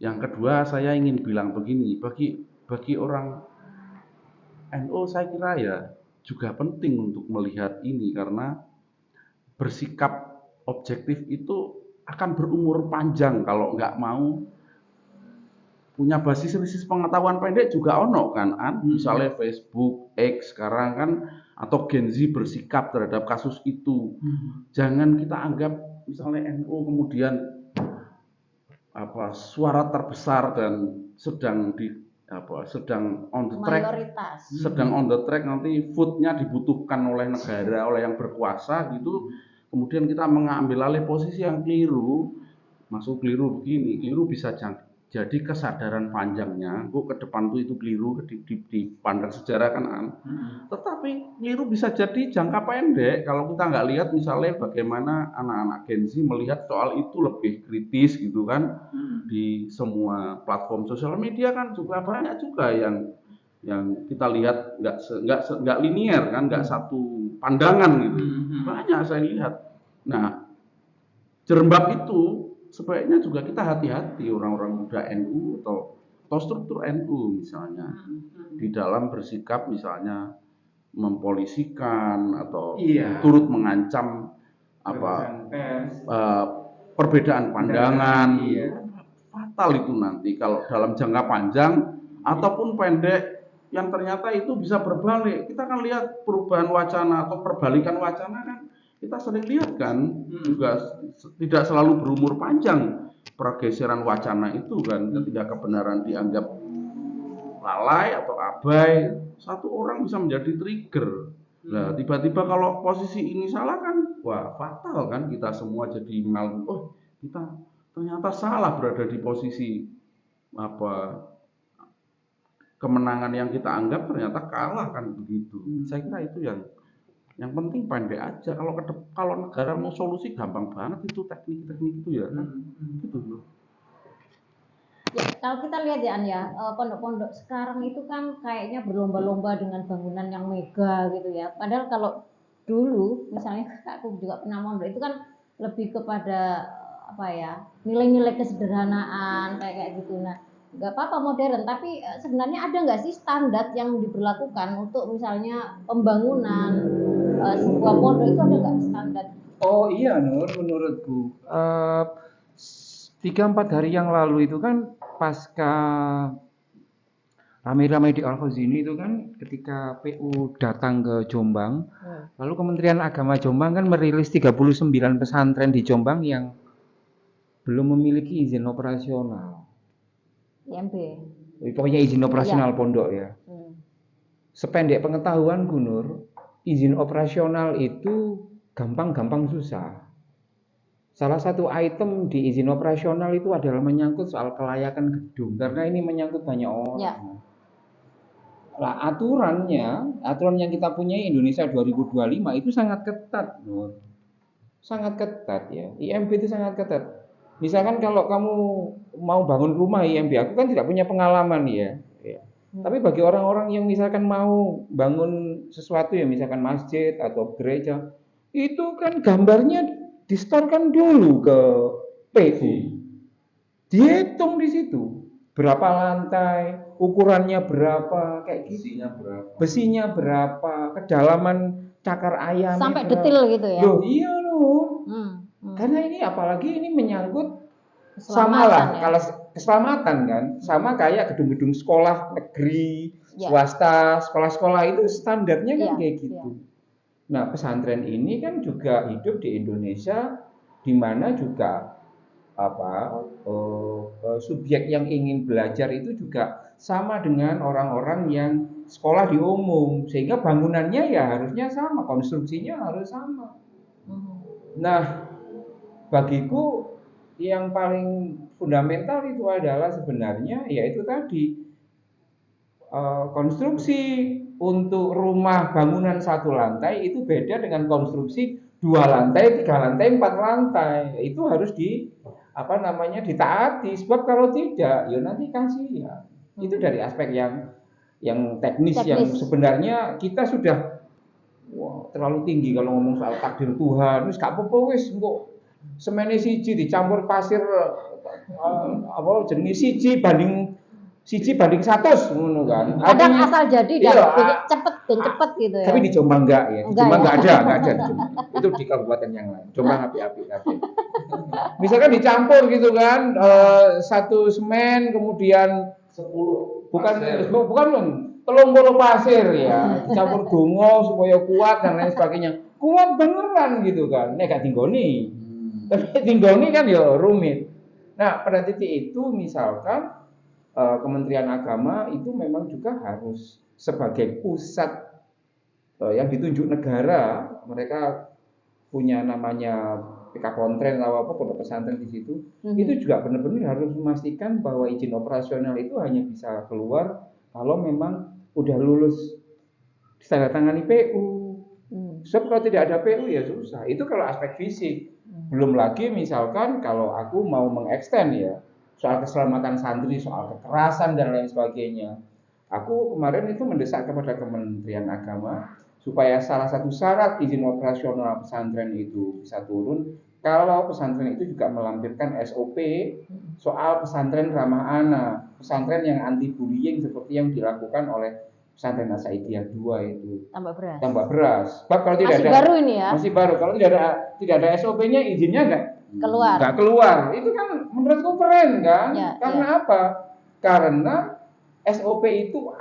Yang kedua saya ingin bilang begini, bagi orang NU saya kira ya juga penting untuk melihat ini karena bersikap objektif itu akan berumur panjang kalau nggak mau punya basis pengetahuan pendek juga ono kan, misalnya Facebook, X sekarang kan atau Gen Z bersikap terhadap kasus itu. Jangan kita anggap misalnya NU kemudian suara terbesar dan sedang on the track, mayoritas. Sedang on the track nanti footnya dibutuhkan oleh negara, oleh yang berkuasa gitu. Kemudian kita mengambil alih posisi yang keliru, keliru bisa jadi kesadaran panjangnya, ke depan itu keliru di pandang sejarah kan, tetapi keliru bisa jadi jangka pendek kalau kita nggak lihat misalnya bagaimana anak-anak Gen Z melihat soal itu lebih kritis gitu kan, di semua platform sosial media kan juga banyak juga yang kita lihat nggak linier kan, nggak satu pandangan gitu, banyak saya lihat. Nah, jerembab itu sebaiknya juga kita hati-hati orang-orang muda NU atau struktur NU misalnya di dalam bersikap misalnya mempolisikan atau turut mengancam perbedaan pandangan fatal itu nanti kalau dalam jangka panjang ataupun pendek yang ternyata itu bisa berbalik. Kita kan lihat perubahan wacana atau perbalikan wacana kan kita sering lihat kan juga tidak selalu berumur panjang pergeseran wacana itu kan ketika kebenaran dianggap lalai atau abai, satu orang bisa menjadi trigger. Nah, tiba-tiba kalau posisi ini salah kan, wah fatal kan kita semua jadi mengalami, oh kita ternyata salah berada di posisi apa kemenangan yang kita anggap ternyata kalah kan begitu. Saya kira itu yang penting pendek aja. Kalau negara mau solusi gampang banget itu teknik-teknik itu ya kan. Gitu. Ya, kalau kita lihat ya An ya, pondok-pondok sekarang itu kan kayaknya berlomba-lomba dengan bangunan yang mega gitu ya. Padahal kalau dulu misalnya aku juga pernah mondok itu kan lebih kepada apa ya, nilai-nilai kesederhanaan kayak gitu. Nah, nggak apa-apa modern, tapi sebenarnya ada nggak sih standar yang diberlakukan untuk misalnya pembangunan sebuah pondok itu ada nggak standar? Oh iya Nur, menurutku 3-4 hari yang lalu itu kan pasca ramai-ramai di Al-Khazini itu kan ketika PU datang ke Jombang, lalu Kementerian Agama Jombang kan merilis 39 pesantren di Jombang yang belum memiliki izin operasional. IMB. Pokoknya izin operasional pondok ya. Sependek pengetahuan Nur, izin operasional itu gampang-gampang susah. Salah satu item di izin operasional itu adalah menyangkut soal kelayakan gedung karena ini menyangkut banyak orang. Ya. Nah, aturan yang kita punya Indonesia 2025 itu sangat ketat, Nur. Sangat ketat ya. IMB itu sangat ketat. Misalkan kalau kamu mau bangun rumah IMB, aku kan tidak punya pengalaman ya. Tapi bagi orang-orang yang misalkan mau bangun sesuatu ya, misalkan masjid atau gereja, itu kan gambarnya distorkan dulu ke PU. Dihitung di situ. Berapa lantai, ukurannya berapa, kayak gitu. Besinya berapa, kedalaman cakar ayam. Sampai detail gitu ya. Loh, iya loh. Karena ini apalagi ini menyangkut sama lah, ya. kalau keselamatan kan, sama kayak gedung-gedung sekolah negeri, swasta, sekolah-sekolah itu standarnya kan kayak gitu. Nah, pesantren ini kan juga hidup di Indonesia, di mana juga subjek yang ingin belajar itu juga sama dengan orang-orang yang sekolah di umum, sehingga bangunannya ya harusnya sama, konstruksinya harus sama. Nah, bagiku yang paling fundamental itu adalah sebenarnya yaitu tadi konstruksi untuk rumah bangunan 1 lantai itu beda dengan konstruksi 2 lantai, 3 lantai, 4 lantai. Itu harus ditaati, sebab kalau tidak ya nanti kasihan. Itu dari aspek yang teknis yang sebenarnya kita sudah terlalu tinggi kalau ngomong soal takdir Tuhan. Wis gak apa-apa wis engko semene siji dicampur pasir jenis siji banding 100 ngono kan. Kadang asal jadi dan cepet gitu ya. Tapi di Jombang enggak ya. Di Jombang enggak ada di Jombang. Itu di kabupaten yang lain. Jombang api-api. Misalkan dicampur gitu kan, 1 semen kemudian 10 bukan 30 pasir ya. Dicampur dongo supaya kuat dan lain sebagainya. Kuat beneran gitu kan. Nek gak tinggoni. Tapi tinggoni kan ya rumit. Nah, pada titik itu misalkan Kementerian Agama itu memang juga harus sebagai pusat yang ditunjuk negara, mereka punya namanya PK Kontren atau apa pondok pesantren di situ, itu juga benar-benar harus memastikan bahwa izin operasional itu hanya bisa keluar kalau memang udah lulus ditandatangani PU. Sebab kalau tidak ada PU ya susah. Itu kalau aspek fisik. Belum lagi misalkan kalau aku mau mengextend ya soal keselamatan santri, soal kekerasan dan lain sebagainya. Aku kemarin itu mendesak kepada Kementerian Agama supaya salah satu syarat izin operasional pesantren itu bisa turun kalau pesantren itu juga melampirkan SOP soal pesantren ramah anak, pesantren yang anti bullying seperti yang dilakukan oleh pesantren Asaidiyah 2 itu. Tambak beras. Sebab kalau tidak masih ada baru ini ya. Masih baru. Kalau tidak ada SOP-nya izinnya keluar. nggak keluar. Itu kan menurutku keren kan? Ya, Karena apa? Karena SOP itu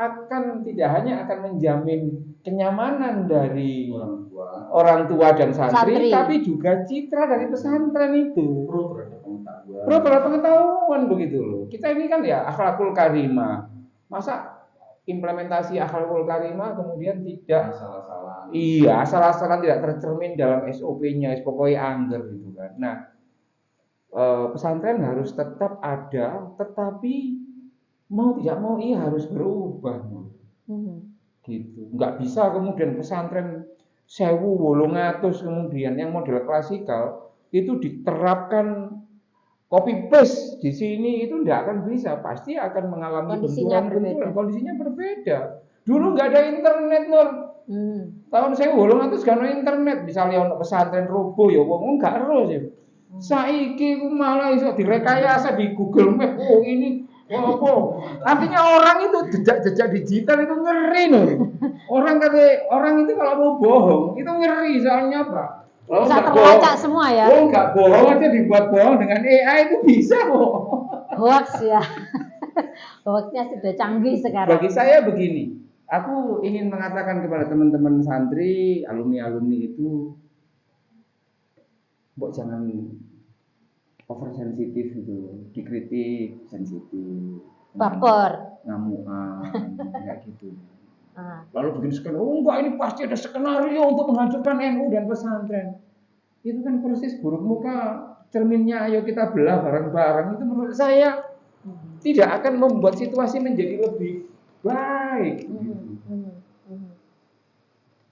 tidak hanya akan menjamin kenyamanan dari orang tua dan santri, tapi juga citra dari pesantren itu. Pro terhadap pengetahuan begitu loh. Kita ini kan ya akhlakul karimah. Masa implementasi akhlakul karimah kemudian tidak Salah-salah. iya, asal-asalan tidak tercermin dalam SOP-nya, pokoknya angger gitu kan. Nah, pesantren harus tetap ada, tetapi mau tidak mau iya harus berubah. Gitu. Nggak bisa kemudian pesantren 1800 kemudian yang model klasikal itu diterapkan copy paste di sini itu tidak akan bisa, pasti akan mengalami benturan-benturan, kondisinya berbeda. Dulu nggak ada internet, Nur. Tahun 1800 gak ada internet, misalnya ono pesantren robo ya wong nggak ero sih. Saiki ku malah iso direkayasa di Google Map. Oh ini apa? Artinya orang itu jejak-jejak digital itu ngeri loh. Orang itu kalau mau bohong itu ngeri, soalnya apa? Oh, bisa terlacak semua ya. Oh nggak bohong aja dibuat bohong dengan AI itu bisa kok. Hoax ya. Hoaxnya sudah canggih sekarang. Bagi saya begini, aku ingin mengatakan kepada teman-teman santri, alumni-alumni itu, mbok jangan oversensitif gitu, dikritik sensitif, baper, ngamukan, kayak gitu. Lalu bikin skenario, oh enggak ini pasti ada skenario untuk menghancurkan NU dan pesantren. Itu kan proses buruk muka, cerminnya ayo kita belah bareng-bareng. Itu menurut saya tidak akan membuat situasi menjadi lebih baik.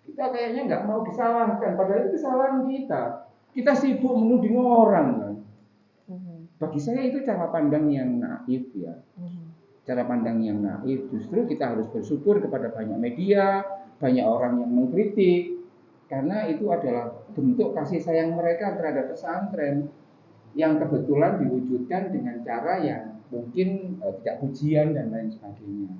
Kita kayaknya nggak mau disalahkan, padahal itu kesalahan kita. Kita sibuk menuding orang kan. Bagi saya itu cara pandang yang naif ya. Cara pandang yang naif, justru kita harus bersyukur kepada banyak media, banyak orang yang mengkritik, karena itu adalah bentuk kasih sayang mereka terhadap pesantren yang kebetulan diwujudkan dengan cara yang mungkin tidak pujian dan lain sebagainya.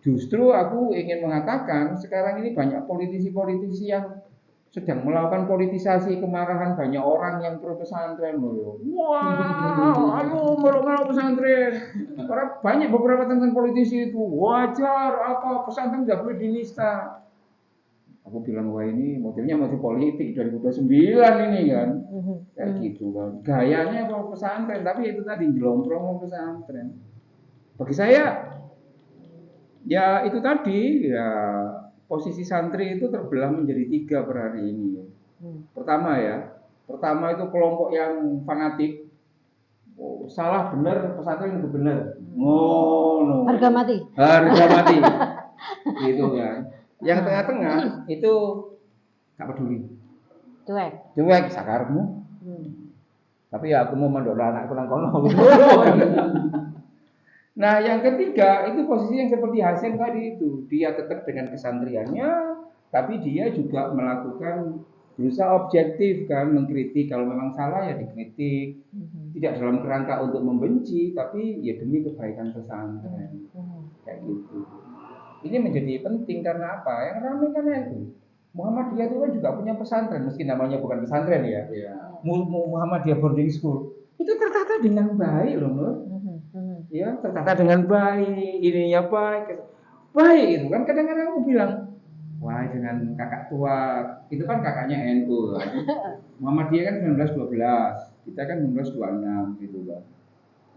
Justru aku ingin mengatakan sekarang ini banyak politisi-politisi yang sedang melakukan politisasi kemarahan banyak orang yang pro pesantren loh. Wah, ayo meluk-meluk pesantren. Karena banyak beberapa teman politisi itu wajar apa pesantren tidak boleh dinista. Aku bilang wah ini modelnya motif politik 2029 ini kan, kayak gitu kan. Gayanya apa pesantren, tapi itu tadi jelomprong pesantren. Bagi saya ya itu tadi ya. Posisi santri itu terbelah menjadi 3 per hari ini. Pertama itu kelompok yang fanatik. Oh, salah benar pesantren itu benar. No. Harga mati. Gitu kan. Yang tengah-tengah itu nggak peduli. Cuek sakarmu. Tapi ya aku mau mandor anakku nang kono. Nah, yang ketiga itu posisi yang seperti Hasyim tadi itu, dia tetap dengan kesantriannya, tapi dia juga melakukan berusaha objektif kan, mengkritik kalau memang salah ya dikritik, tidak dalam kerangka untuk membenci, tapi ya demi kebaikan pesantren, kayak gitu. Ini menjadi penting karena apa? Yang ramai kan itu Muhammadiyah itu kan juga punya pesantren, meski namanya bukan pesantren ya. Muhammadiyah boarding school itu tertata dengan baik loh, Nur. Ya tertata dengan baik, ininya baik gitu kan. Kadang-kadang aku bilang wah dengan kakak tua itu kan kakaknya NU kan. Muhammadiyah kan 1912, kita kan 1926 gitu kan.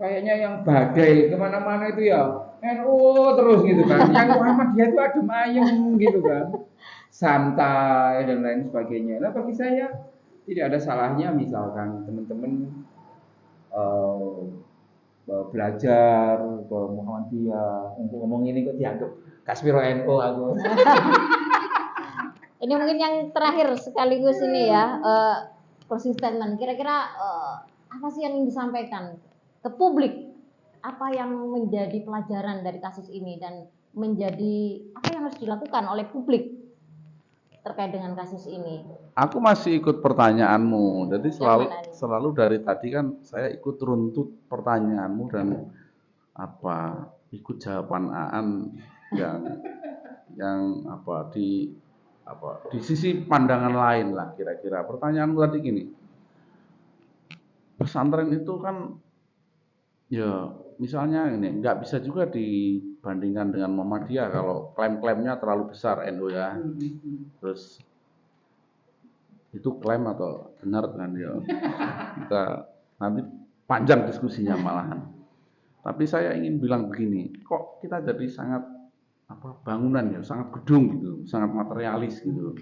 Kayaknya yang badai kemana-mana itu ya NU terus gitu kan. Yang Muhammadiyah itu adem ayem gitu kan, santai dan lain sebagainya. Nah bagi saya tidak ada salahnya misalkan teman-teman belajar ke Muhammadiyah. Untuk ngomong ini kok dianggap Kasmiro NU aku. Ini mungkin yang terakhir sekaligus ini ya, closing statement. Kira-kira apa sih yang ingin disampaikan ke publik? Apa yang menjadi pelajaran dari kasus ini dan menjadi apa yang harus dilakukan oleh publik terkait dengan kasus ini? Aku masih ikut pertanyaanmu. Jadi selalu dari tadi kan saya ikut runtut pertanyaanmu dan ikut jawaban Aan yang di sisi pandangan lain lah kira-kira. Pertanyaanmu tadi gini. pesantren itu kan ya misalnya ini nggak bisa juga dibandingkan dengan Muhammadiyah kalau klaim-klaimnya terlalu besar NU ya. Terus itu klaim atau benar kan ya kita nanti panjang diskusinya malahan. Tapi saya ingin bilang begini, kok kita jadi sangat bangunan ya, sangat gedung gitu, sangat materialis gitu.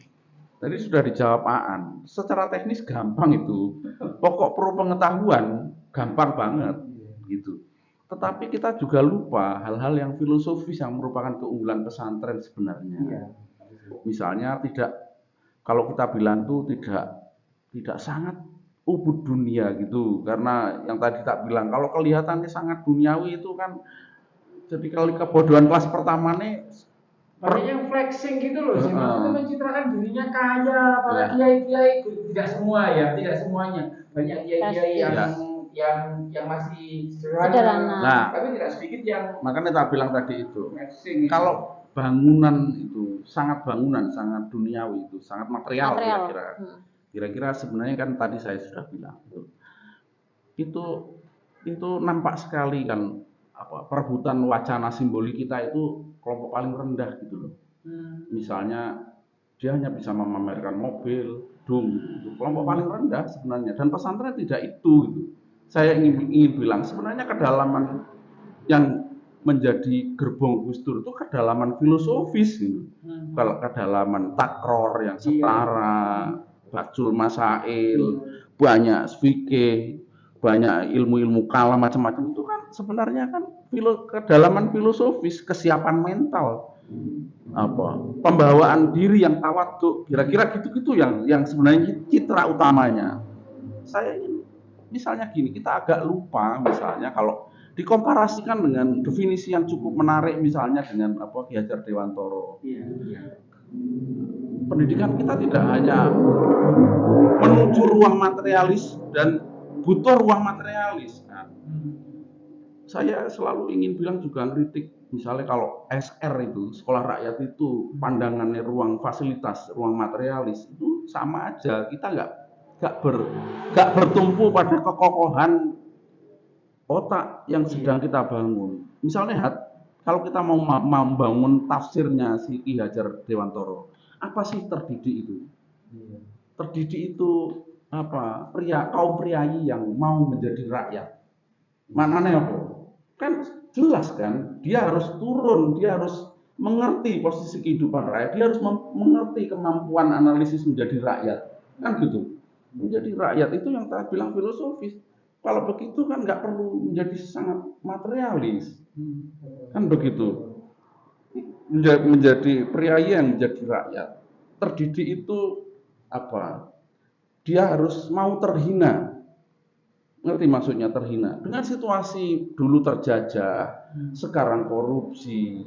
Tadi sudah dijawab Aan, secara teknis gampang itu, pokok pro pengetahuan gampang banget gitu. Tetapi kita juga lupa hal-hal yang filosofis yang merupakan keunggulan pesantren sebenarnya. Misalnya kalau kita bilang tuh tidak sangat ubud dunia gitu, karena yang tadi tak bilang kalau kelihatannya sangat duniawi itu kan jadi kalau kebodohan kelas pertama nih banyak yang flexing gitu loh sih, maksudnya mencitrakan dirinya kaya, para Ya. kiai-kiai tidak semua ya, tidak semuanya. Banyak kiai-kiai yang masih sederhana. Nah, Tapi tidak sedikit yang makanya tak bilang tadi itu. flexing. Kalau bangunan itu sangat duniawi itu, sangat material. Kira-kira. Kira-kira sebenarnya kan tadi saya sudah bilang itu nampak sekali kan perebutan wacana simbolik kita itu kelompok paling rendah gitu loh. Misalnya dia hanya bisa memamerkan mobil, gedung, itu kelompok paling rendah sebenarnya. Dan pesantren tidak itu gitu. Saya ingin bilang sebenarnya kedalaman yang menjadi gerbong Gus Dur itu kedalaman filosofis gitu. Kalau kedalaman takror yang setara, bakjul masail, banyak fikih, banyak ilmu-ilmu kalam macam-macam itu kan sebenarnya kan kedalaman filosofis, kesiapan mental, pembawaan diri yang tawadhu, kira-kira gitu-gitu yang sebenarnya citra utamanya. Saya ingin misalnya gini, kita agak lupa misalnya kalau dikomparasikan dengan definisi yang cukup menarik misalnya dengan Ki Hajar Dewantoro. Pendidikan kita tidak hanya menuju ruang materialis dan butuh ruang materialis. Nah, saya selalu ingin bilang juga kritik misalnya kalau SR itu sekolah rakyat itu pandangannya ruang fasilitas, ruang materialis itu sama aja, kita nggak bertumpu pada kekokohan otak yang sedang kita bangun. Misalnya kalau kita mau membangun tafsirnya si Ki Hajar Dewantoro, apa sih terdidik itu? Terdidik itu kaum priayi yang mau menjadi rakyat. Mananya apa? Kan jelas kan, dia harus turun, dia harus mengerti posisi kehidupan rakyat, dia harus mengerti kemampuan analisis menjadi rakyat, kan gitu. Menjadi rakyat itu yang saya bilang filosofis. Kalau begitu kan nggak perlu menjadi sangat materialis, kan begitu. Menjadi priayi yang menjadi rakyat, terdidik itu dia harus mau terhina. Ngerti maksudnya terhina? Dengan situasi dulu terjajah, sekarang korupsi,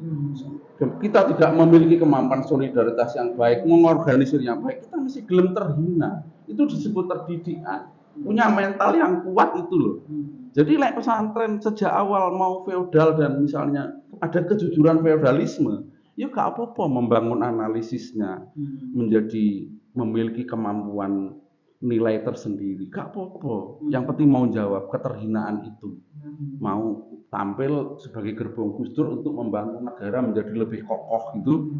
kita tidak memiliki kemampuan solidaritas yang baik, mengorganisir yang baik, kita masih gelem terhina. Itu disebut terdidikan. Punya mental yang kuat itu loh. Jadi pesantren sejak awal mau feodal dan misalnya ada kejujuran feodalisme, ya gak apa-apa membangun analisisnya, menjadi memiliki kemampuan nilai tersendiri, gak apa-apa. Yang penting mau jawab keterhinaan itu, mau tampil sebagai gerbong Gus Dur untuk membangun negara menjadi lebih kokoh itu,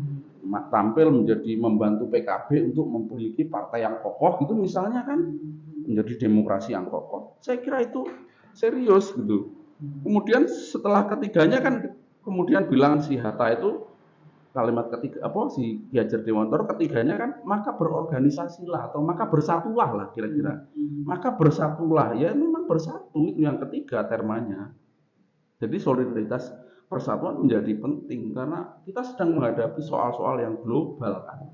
tampil menjadi membantu PKB untuk memiliki partai yang kokoh itu misalnya kan, menjadi demokrasi yang kokoh. Saya kira itu serius gitu. Kemudian setelah ketiganya kan kemudian bilang si Hatta itu kalimat ketiga si Ki Hajar Dewantoro ketiganya kan maka berorganisasilah atau maka bersatulah lah kira-kira. Maka bersatulah, ya memang bersatu itu yang ketiga termanya. Jadi solidaritas persatuan menjadi penting karena kita sedang menghadapi soal-soal yang global kan.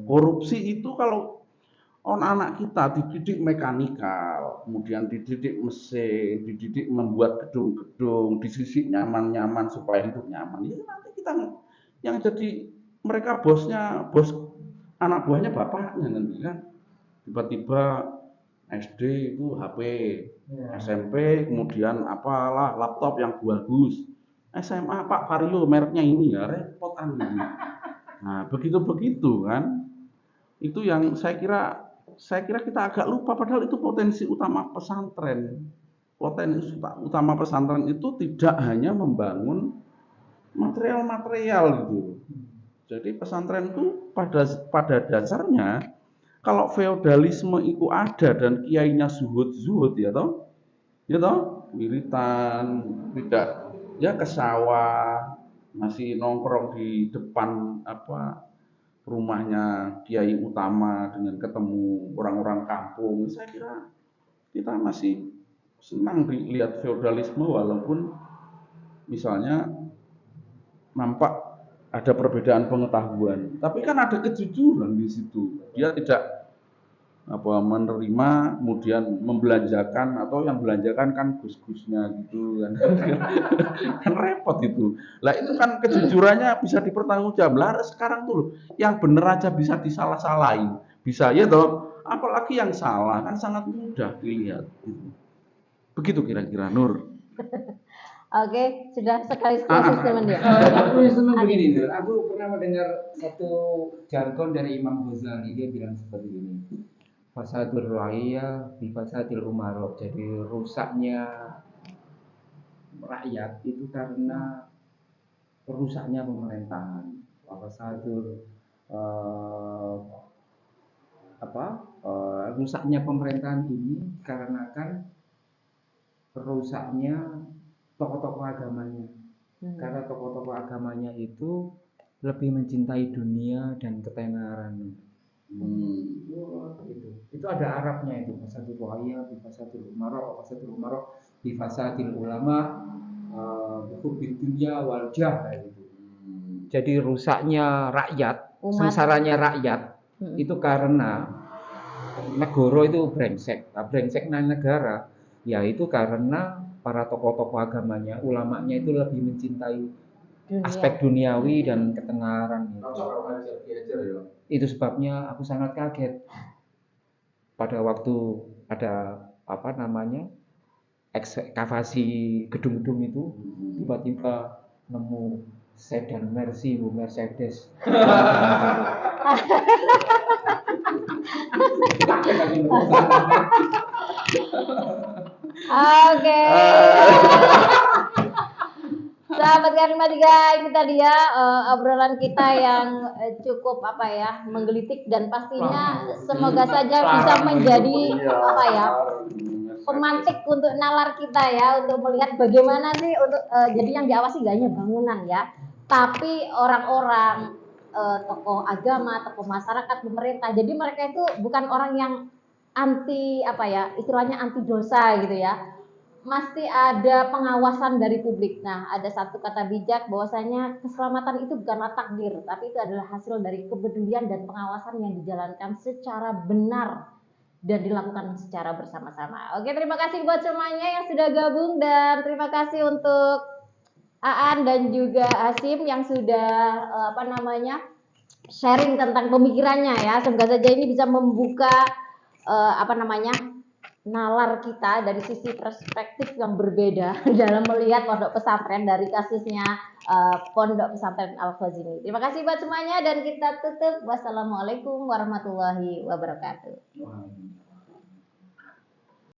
Korupsi itu kalau anak kita dididik mekanikal, kemudian dididik mesin, dididik membuat gedung-gedung, disisik nyaman-nyaman supaya hidup nyaman. Ya nanti kita yang jadi mereka bos anak buahnya bapaknya nanti kan. Tiba-tiba SD itu HP, SMP kemudian apalah laptop yang bagus. SMA Pak Vario mereknya ini ya repot Nah, begitu-begitu kan. Itu yang saya kira saya kira kita agak lupa padahal itu potensi utama pesantren. Potensi utama pesantren itu tidak hanya membangun material-material gitu. Jadi pesantren itu pada dasarnya kalau feodalisme itu ada dan kiainya zuhud ya toh, wiritan, tidak ya ke sawah, masih nongkrong di depan rumahnya kiai utama dengan ketemu orang-orang kampung. Saya kira kita masih senang lihat feodalisme walaupun misalnya nampak ada perbedaan pengetahuan, tapi kan ada kejujuran di situ. Dia tidak menerima kemudian membelanjakan atau yang belanjakan kan gus-gusnya gitu kan. Kan repot itu. Lah itu kan kejujurannya bisa dipertanggungjawabkan. Lah sekarang tuh yang bener aja bisa disalah-salahin. Bisa ya toh, apalagi yang salah kan sangat mudah dilihat gitu. Begitu kira-kira Nur. Oke, sudah sekali statement dia. Aku senang begini, Nur. Aku pernah mendengar satu jargon dari Imam Ghazali, dia bilang seperti ini. Fasadul ra'iyah bi fasadil umarok. Jadi rusaknya rakyat itu karena rusaknya pemerintahan. Fasadul rusaknya pemerintahan ini karena kan rusaknya tokoh-tokoh agamanya. Karena tokoh-tokoh agamanya itu lebih mencintai dunia dan ketenaran. Itu ada Arabnya itu, fasadul ra'iyah bi fasadil umarok bi fasadil ulama bihubid dunya wal jah gitu. Jadi rusaknya rakyat, sengsaranya rakyat itu karena negara itu brengsek. Brengseknya negara yaitu karena para tokoh-tokoh agamanya, ulamanya itu lebih mencintai aspek duniawi dan ketenaran gitu. Itu sebabnya aku sangat kaget pada waktu ada ekskavasi gedung-gedung itu, tiba-tiba nemu sedan Mercedes. Oke. Sahabat K53, ini tadi ya obrolan kita yang cukup menggelitik dan pastinya semoga saja bisa menjadi pemantik untuk nalar kita ya, untuk melihat bagaimana sih untuk jadi yang diawasi gak hanya bangunan ya, tapi orang-orang tokoh agama, tokoh masyarakat, pemerintah. Jadi mereka itu bukan orang yang anti istilahnya anti dosa gitu ya. Mesti ada pengawasan dari publik. Nah, ada satu kata bijak bahwasanya keselamatan itu bukanlah takdir, tapi itu adalah hasil dari kepedulian dan pengawasan yang dijalankan secara benar dan dilakukan secara bersama-sama. Oke, terima kasih buat semuanya yang sudah gabung dan terima kasih untuk Aan dan juga Hasim yang sudah sharing tentang pemikirannya ya. Semoga saja ini bisa membuka nalar kita dari sisi perspektif yang berbeda dalam melihat pondok pesantren dari kasusnya pondok pesantren Al-Khazini. Terima kasih buat semuanya dan kita tutup. Wassalamualaikum warahmatullahi wabarakatuh.